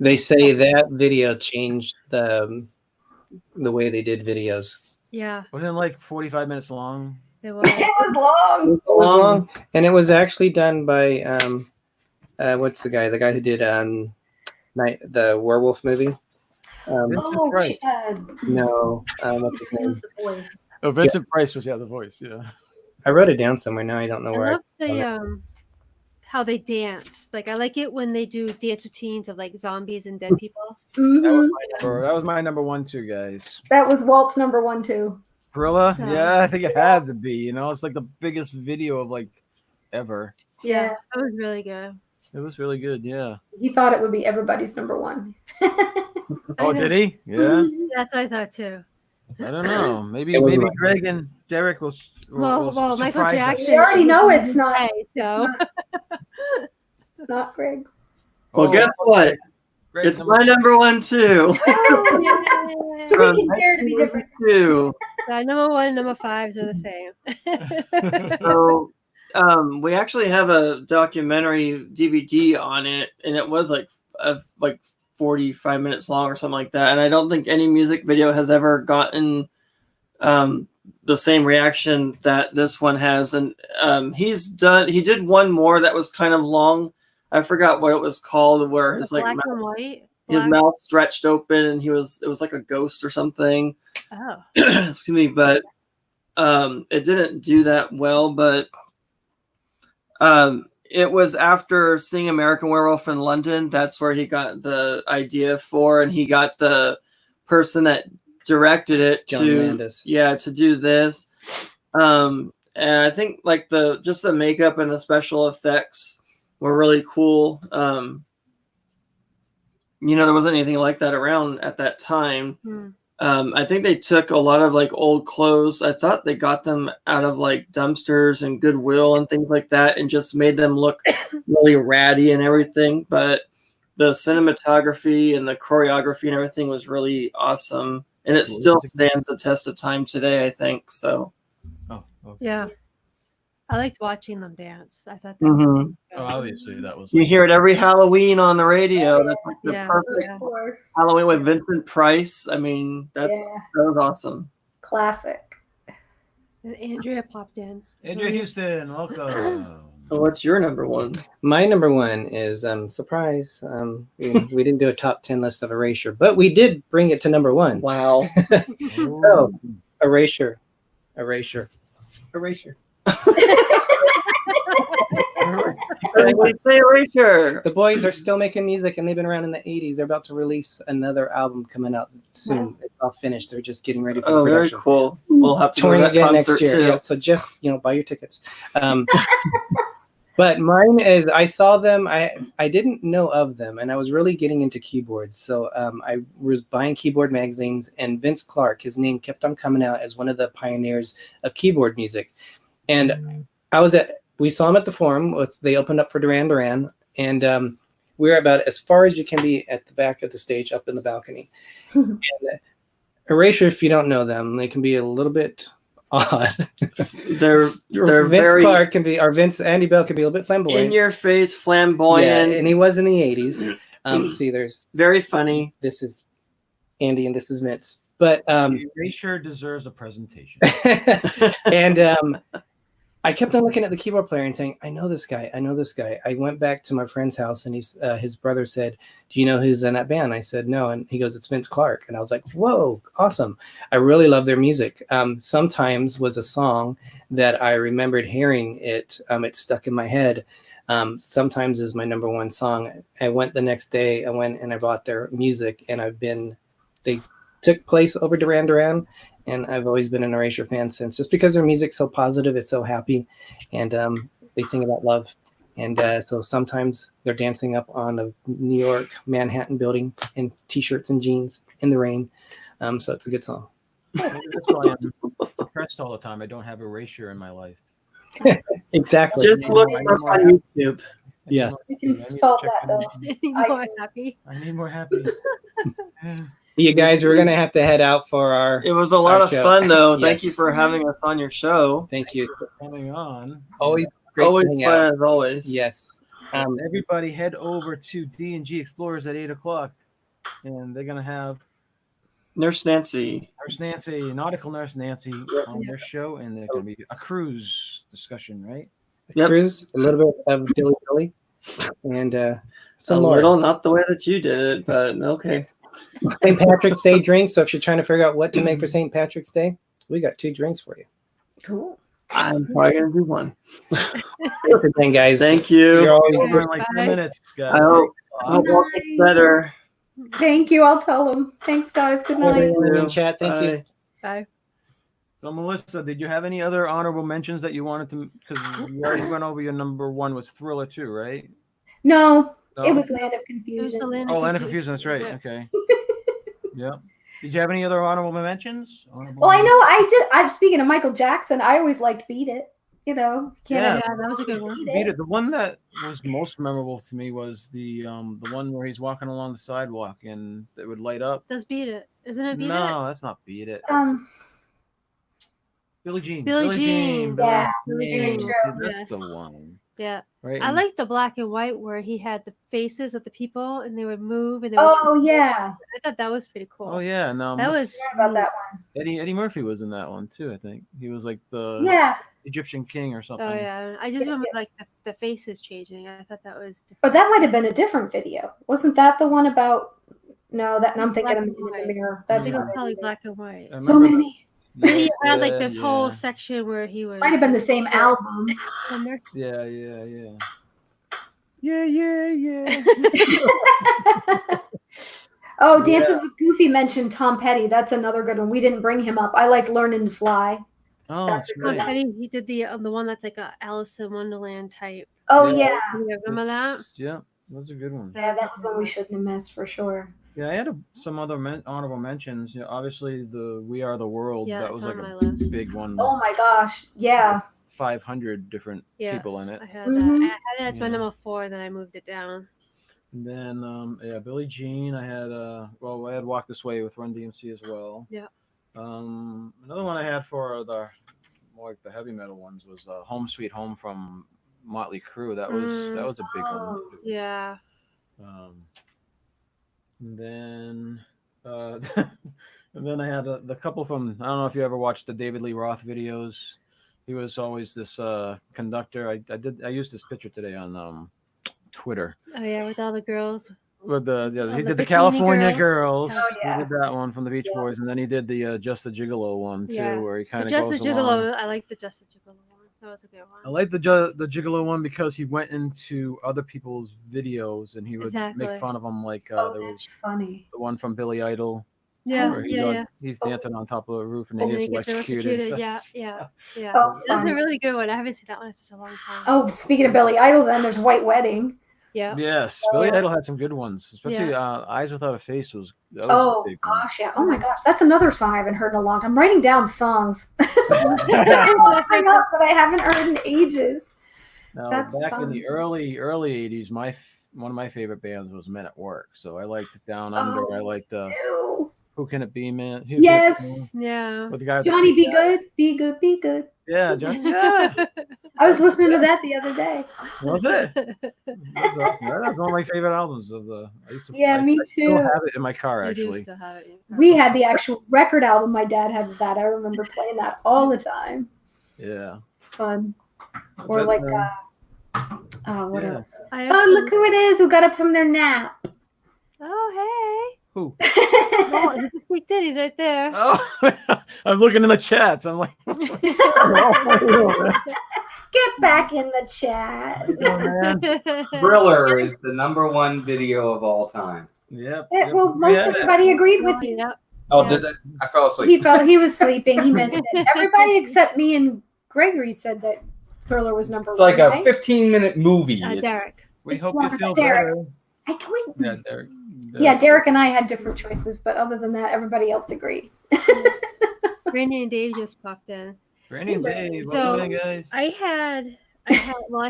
They say that video changed the way they did videos. Yeah, Wasn't it like 45 minutes long? it was. It was long. It was long, and it was actually done by what's the guy? The guy who did the werewolf movie. Oh, Price. No, what's his name? Who's the voice? Oh, Vincent Price was the voice. Yeah. I wrote it down somewhere. Now I don't know I where. love the how they dance. Like I like it when they do dance routines of like zombies and dead people. Mhm. That was my number one too, guys. That was Walt's number one too. Thriller? So- Yeah, I think it had to be. You know, it's like the biggest video of like ever. Yeah, that was really good. It was really good. Yeah. He thought it would be everybody's number one. Oh, did he? Yeah. That's what I thought too. I don't know. Maybe It was maybe mine. Greg and Derek will. Well, Michael surprise us. Jackson. We already know it's not. Okay, so Not Greg. Well, guess what? Greg, It's my number one too. So we can dare to be different. Two. so number one and number five are the same. So, we actually have a documentary DVD on it, and it was like 45 minutes long or something like that. And I don't think any music video has ever gotten the same reaction that this one has. And he did one more that was kind of long. I forgot what it was called, where his like Black mouth, and white. his Black- mouth stretched open, and it was like a ghost or something. Oh, Excuse me, but it didn't do that well. But it was after seeing American Werewolf in London. That's where he got the idea for, and he got the person that directed it John to Landis. to do this. And I think like the makeup and the special effects were really cool. There wasn't anything like that around at that time. I think they took a lot of like old clothes. I thought they got them out of like dumpsters and Goodwill and things like that, and just made them look really ratty and everything. But the cinematography and the choreography and everything was really awesome, and it still stands the test of time today, I think. So, Oh, okay. yeah. I liked watching them dance. I thought that Mhm. was good. Oh, obviously that was. You hear it every Halloween on the radio. That's like the Yeah. perfect Of course. Halloween with Vincent Price. I mean, that was awesome. Classic. And Andrea popped in. Andrea Houston, welcome. So what's your number one? My number one is surprise. We didn't do a top 10 list of Erasure, but we did bring it to number one. Wow. So Erasure. We say Erasure. The boys are still making music, and they've been around in the 80s. They're about to release another album coming out soon. It's all finished. They're just getting ready for Oh, the very production. cool. We'll have to go to Touring that again next concert year. too. Yep. So just buy your tickets. But mine is I saw them. I didn't know of them, and I was really getting into keyboards. So I was buying keyboard magazines, and Vince Clarke, his name kept on coming out as one of the pioneers of keyboard music. And we saw him at the Forum. They opened up for Duran Duran, and we were about as far as you can be at the back of the stage, up in the balcony. And Erasure, if you don't know them, they can be a little bit odd. They're Vince very Clarke can be, or Andy Bell can be a little bit flamboyant. in your face, flamboyant, Yeah, and he was in the 80s. See, very funny. this is Andy and this is Vince. But Erasure deserves a presentation. and I kept on looking at the keyboard player and saying, I know this guy. I went back to my friend's house, and his brother said, do you know who's in that band? I said, no. And he goes, it's Vince Clarke. And I was like, whoa, awesome. I really love their music. Sometimes was a song that I remembered hearing it. It stuck in my head. Sometimes is my number one song. I went the next day, I went and I bought their music, and they took place over Duran Duran, and I've always been an Erasure fan since, just because their music's so positive, it's so happy, and they sing about love, And so sometimes they're dancing up on the New York Manhattan building in T-shirts and jeans in the rain. So it's a good song. Maybe that's why I'm depressed all the time. I don't have erasure in my life. Exactly. Just look up on YouTube. Yes. We can solve that though. More happy. I need more happy. You guys, we're gonna have to head out for our. It was a lot of show. fun, though. Thank Yes. you for having us on your show. Thank you. Coming on. Always great. Always to hang fun out. as always. Yes. Everybody head over to D&G Explorers at 8:00, and they're gonna have Nurse Nancy. Nurse Nancy, Nautical Nurse Nancy, on their show, and there's gonna be a cruise discussion, right? Yep. Cruise, a little bit of dilly dilly, and A some more. little, not the way that you did it, but okay. St. Patrick's Day drinks. So if you're trying to figure out what to make for St. Patrick's Day, we got 2 drinks for you. Cool. I'm probably gonna do one. Perfect thing, guys. Thank you. You're always Over in like Bye. 10 minutes, guys. I hope all gets better. Thank you. I'll tell them. Thanks, guys. Good night. everyone in chat. Thank you. Bye. Bye. So, Melissa, did you have any other honorable mentions that you wanted to? Because you already went over your number 1 was Thriller 2, right? No, No? it was Land of It was Confusion. the Land Oh, Land of Confusion. That's right. Yeah. Okay. Yeah. Did you have any other honorable mentions? Well, I know I did. I'm speaking of Michael Jackson. I always liked Beat It. You know, Yeah. Yeah, that was a good one. Beat It. The one that was most memorable to me was the one where he's walking along the sidewalk and it would light up. Does Beat It? Isn't it Beat No, that's not Beat It. Billie Jean. Billie Jean. Yeah, Billie Jean. Jean. That's Yes. the one. It? Yeah. Right. I And- like the black and white where he had the faces of the people and they would move and they Oh would yeah, I thought that was pretty cool. Oh yeah, no. That was I forgot about that one. Eddie Murphy was in that one too. I think he was like the Yeah, Egyptian king or something. Oh yeah. I just Yeah, remember like the faces changing. I thought that was different. but that might have been a different video. Wasn't that the one about? No, that I'm thinking Black of and in the white. mirror. I That's think it not was it probably either. black and white. I So remember- many. Then he had like Yeah, this whole yeah. section where he was Might have been the same album. Remember? Yeah. Yeah. Oh, Dances with Goofy mentioned Tom Petty. That's another good one. We didn't bring him up. I like Learning to Fly. Oh, that's Tom right. Petty, he did the one that's like a Alice in Wonderland type. Oh Yeah. yeah, You remember that? Yeah, that's a good one. yeah, that was one we shouldn't have missed for sure. Yeah, I had some other honorable mentions. You know, obviously the We Are the World. Yeah, that it's was like on a my list. big one. Oh my gosh, yeah. 500 different Yeah. people in it. I had Mhm. that. I had it as my Yeah. number 4, then I moved it down. And then Billie Jean. I had I had Walk This Way with Run DMC as well. Yeah. Another one I had for the more like the heavy metal ones was Home Sweet Home from Motley Crue. That was a big one. Oh. Yeah. And then and then I had the couple from I don't know if you ever watched the David Lee Roth videos. He was always this conductor. I used this picture today on Twitter. Oh yeah, with all the girls. With he the did the Bikini California Girls. Girls. Oh, yeah. He did that one from the Beach Yeah. Boys, and then he did the Just the Gigolo one too, Yeah. where he kind of Just goes the along. Gigolo. I like the Just the Gigolo one. That was a good one. I like the Gigolo one because he went into other people's videos and he would Exactly. make fun of them. Like Oh, there that's was funny. the one from Billy Idol. Yeah, Where he's, yeah. he's dancing on top of the roof and And he then gets he gets electrocuted. electrocuted. Yeah. Oh, That's fun. a really good one. I haven't seen that one in such a long time. Oh, speaking of Billy Idol, then there's White Wedding. Yeah. Yes, Oh, Billy yeah. Idol had some good ones, especially Eyes Without a Face was a Oh big one. gosh, yeah. Oh my gosh, that's another song I haven't heard in a long time. I'm writing down songs I want to bring up that I haven't heard in ages. Now, That's back in fun. the early 80s, one of my favorite bands was Men at Work. So I liked Down Under. Oh, I liked Ew. Who Can It Be, Man? Who Can It Be? Yes. Yeah. With the guy with the Johnny, big be guy. good, be good, be good. Yeah, Johnny. Yeah, I was listening to that the other day. was it? That's awesome. That was one of my favorite albums of the. Yeah, me I still too. have it in my car You do actually. still have it. We had the actual record album. My dad had that. I remember playing that all the time. Yeah. Fun. Or That's, like, what yeah. else? I have Oh, some- look who it is who got up from their nap. Oh, Who? hey. Oh, he just peeked in. He's right there. Oh, I'm looking in the chats. I'm like, Get back in the chat. Thriller is the #1 video of all time. Yep. Well, most everybody agreed with you. Yep. Oh, Yeah. did that? I fell asleep. He was sleeping. He missed it. Everybody except me and Gregory said that Thriller was number It's one. like a right? 15-minute movie. Derek. We It's hope one you of feel Derek. better. I can Yeah, Derek. Yeah, Derek and I had different choices, but other than that, everybody else agreed. Randy and Dave just popped in. Randy and Dave. So, Welcome in, guys. I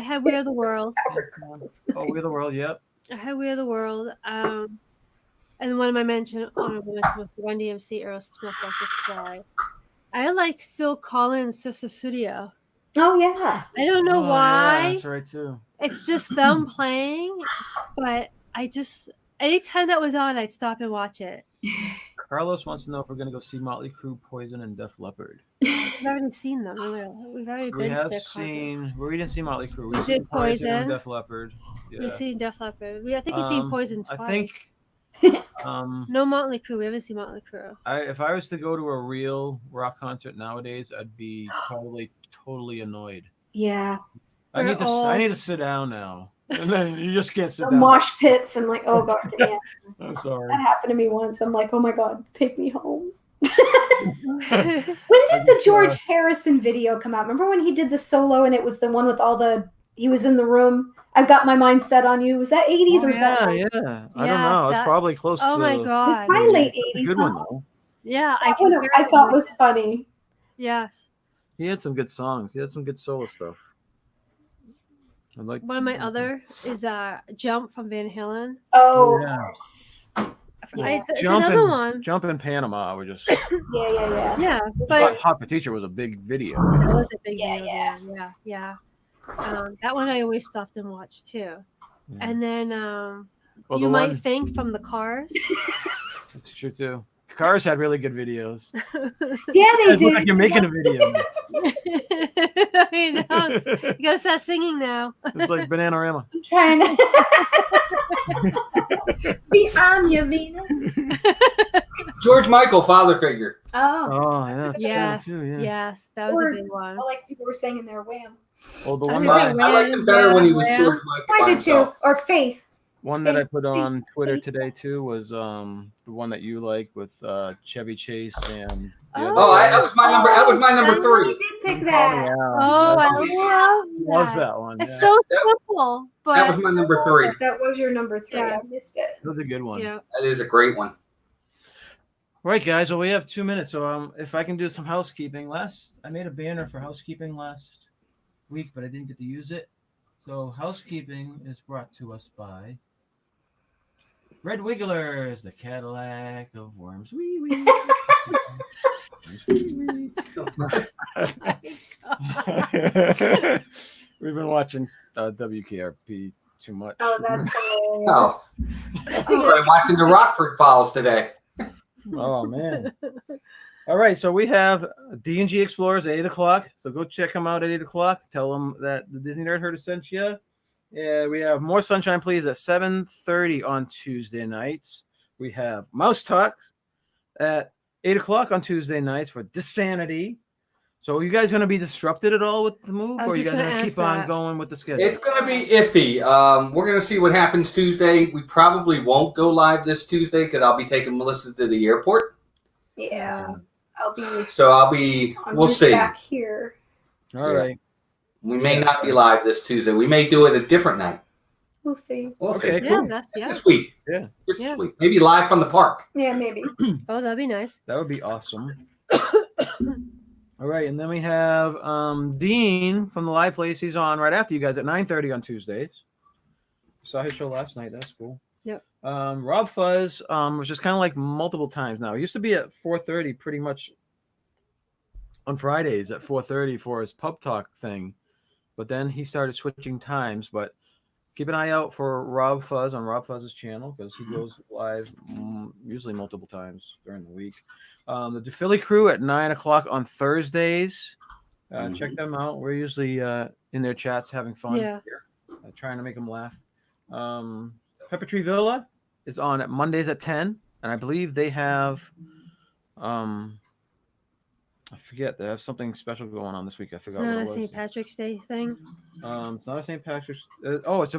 had We Are the World. Oh, We're the World. Yep. I had We Are the World. And one of my honorable mentions was Run DMC, Aerosmith, Dr. Fly. I liked Phil Collins' Sister Studio. Oh yeah. I don't know Yeah, why. that's right too. It's just them playing, but anytime that was on, I'd stop and watch it. Carlos wants to know if we're gonna go see Motley Crue, Poison, and Def Leppard. We've already seen them. We've already We been to have their seen. Well, we didn't see Motley Crue. We We seen did Poison and Poison. Def Leppard. We've Yeah. seen Def Leppard. I think we've seen Poison twice. I think. No Motley Crue. We haven't seen Motley Crue. If I was to go to a real rock concert nowadays, I'd be probably totally annoyed. Yeah. I need We're to sit down now, and then you just can't sit The down. mosh pits and like, oh god, yeah. I'm sorry. That happened to me once. I'm like, oh my god, take me home. When did the George Harrison video come out? Remember when he did the solo and it was the one with he was in the room? I've got my mind set on you. Was that 80s or was that? Yeah. I don't know. It's probably close. Oh to my It's god. probably late It's 80s. a good one though. Yeah, That one I thought was funny. Yes. He had some good songs. He had some good solo stuff. I like One of my other is Jump from Van Halen. Oh, Yeah. of course. Yeah. It's another one. Jump in Panama. We're just Yeah. Yeah, but Hot for Teacher was a big video. that was a big Yeah, video. Yeah. That one I always stopped and watched too. Yeah. And then Well, You the Might one Think from the Cars. that's true too. The Cars had really good videos. Yeah, they It looked like did. you're making a video. I mean, you gotta start singing now. It's like Bananarama. I'm trying to be on you, Venus. George Michael, father figure. Oh, Oh, yeah. That's Yes, true too, yeah. yes, that was Or- a big one. like people were saying in their Wham. Well, the I one was that, like, I liked him better when he was George Michael. I by did himself. too. Or Faith. one that I put on Twitter today too was the one that you like with Chevy Chase and the other Oh, guy. that was my number. That was my number I 3. did pick Tommy that. Allen. Oh, I That's- love loves that. that one. It's Yeah. so That- simple, but That was my number 3. That was your number 3. Yeah. I missed it. That was a good one. yeah. That is a great one. Right, guys. Well, we have 2 minutes, so if I can do some housekeeping. I made a banner for housekeeping last week, but I didn't get to use it. So housekeeping is brought to us by Red Wigglers, the Cadillac of worms. Wee wee. We've been watching WKRP too much. Oh, that's Oh. hilarious. I'm watching the Rockford Files today. Oh man! All right, so we have D&G Explorers at 8:00. So go check them out at 8:00. Tell them that the Disney Nerd Herd has sent you. Yeah, we have More Sunshine Please at 7:30 on Tuesday nights. We have Mouse Talks at 8:00 on Tuesday nights for Disanity. So are you guys going to be disrupted at all with the move, I or was are you just guys going gonna to ask keep on that. going with the schedule? It's going to be iffy. We're going to see what happens Tuesday. We probably won't go live this Tuesday because I'll be taking Melissa to the airport. Yeah. I'll be So I'll be. on We'll route see. back here. All right. We may not be live this Tuesday. We may do it a different night. We'll see. We'll Okay, see. Yeah, cool. that's Just yeah. this week. Yeah. Just Yeah. this week. Maybe live from the park. Yeah, maybe. Oh, that'd be nice. That would be awesome. All right, and then we have Dean from the live place. He's on right after you guys at 9:30 on Tuesdays. Saw his show last night. That's cool. Yep. Rob Fuzz was just kind of like multiple times now. He used to be at 4:30 pretty much on Fridays at 4:30 for his pub talk thing, but then he started switching times. But keep an eye out for Rob Fuzz on Rob Fuzz's channel because he goes live usually multiple times during the week. The Philly Crew at 9:00 on Thursdays. Check them out. We're usually in their chats having fun. Yeah. Trying to make them laugh. Pepper Tree Villa is on at Mondays at 10, and I believe they have I forget, they have something special going on this week. I It's forgot not what a it was. St. Patrick's Day thing. It's not a St. Patrick's. It's a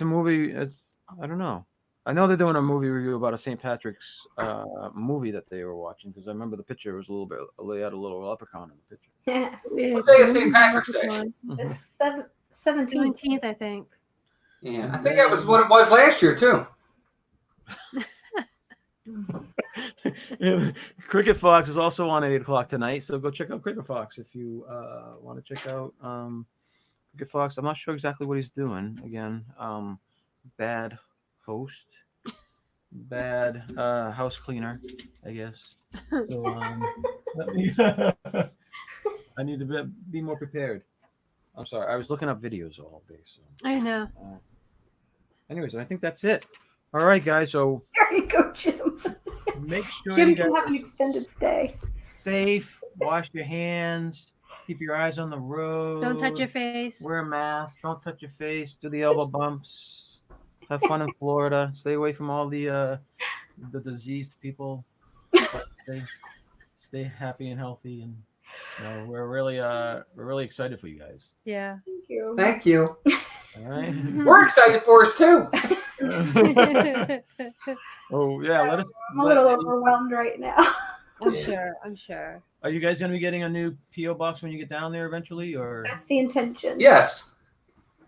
movie. I don't know. I know they're doing a movie review about a St. Patrick's movie that they were watching because I remember the picture was a little bit. They had a little leprechaun in the picture. Yeah. It's day is gonna St. be Patrick's Day? fun. The 17th. 17th, I think. Yeah, I think that was what it was last year too. Cricket Fox is also on at 8 o'clock tonight, so go check out Cricket Fox if you want to check out Cricket Fox. I'm not sure exactly what he's doing. Again, bad host, bad house cleaner, I guess. So let me. I need to be more prepared. I'm sorry. I was looking up videos all day. So. I know. Anyways, I think that's it. All right, guys. So There you go, Jim. make sure Jim you guys can have an are extended stay. safe. Wash your hands. Keep your eyes on the road. Don't touch your face. Wear a mask. Don't touch your face. Do the elbow bumps. Have fun in Florida. Stay away from all the diseased people. Stay happy and healthy, and we're really excited for you guys. Yeah. Thank you. Thank you. All right. We're excited for us too. Oh yeah, let us. I'm a little overwhelmed right now. I'm sure. Are you guys gonna be getting a new PO box when you get down there eventually, or? That's the intention. Yes.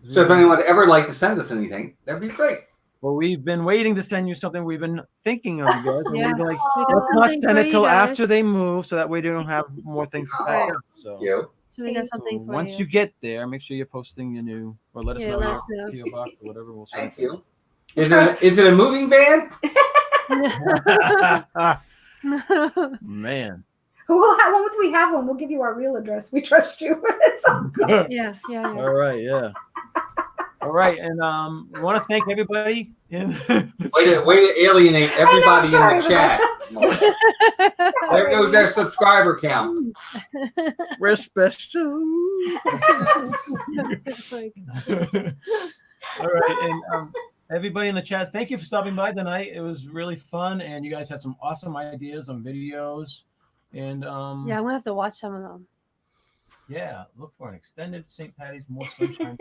So if anyone would ever like to send us anything, that'd be great. Well, we've been waiting to send you something. We've been thinking of you guys. And Yeah. we've been like, We got let's not something send for it you till guys. after they move, so that way they don't have more things to pack up. So, So we got something for once you get there, make sure you're posting your new, or let us know your PO box or whatever. We'll send. Thank you. Is it a moving van? Man. Once we have one, we'll give you our real address. We trust you. It's all good. Yeah. All right, yeah. All right, and we want to thank everybody in the Way to alienate everybody in sorry, the chat. There goes our subscriber count. We're special. All right, and everybody in the chat, thank you for stopping by tonight. It was really fun, and you guys had some awesome ideas on videos. And yeah, I'm gonna have to watch some of them. Yeah, look for an extended St. Patty's More Sunshine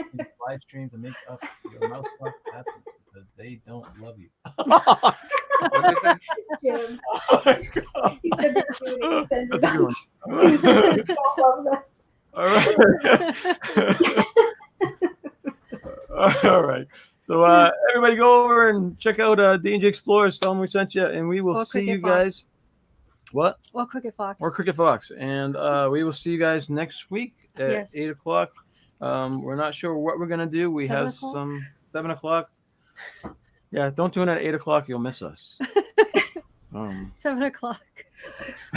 live stream to make up your mouse talk absence because they don't love you. Jim. Oh my God. He said they're doing extended. That's a good one. I love that. All right. All right. So everybody go over and check out D&J Explorers. Tell them we sent you, and we will Or see Cricket you Fox. guys. What? Or Cricket Fox. Or Cricket Fox. And we will see you guys next week at 8 o'clock. We're not sure what we're going to do. We 7 have o'clock? some 7 o'clock. Yeah, don't tune in at 8 o'clock. You'll miss us. 7 o'clock.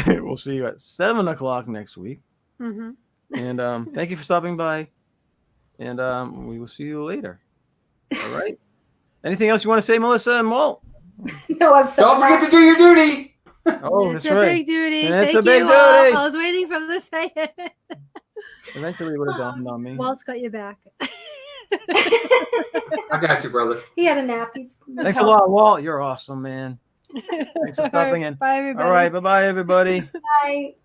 We'll see you at 7 o'clock next week. Mm-hmm. And thank you for stopping by. And we will see you later. All right. Anything else you want to say, Melissa and Walt? No, I've said Don't forget to do your duty. Oh, It's that's a right. big duty. And it's Thank a big you, duty. Walt. I was waiting for him to say it. Eventually, it would have dawned on me. Walt's got your back. I got you, brother. He had a nap. He's Thanks a lot, Walt. You're awesome, man. Thanks for stopping in. Bye, everybody. All right. Bye-bye, everybody. Bye.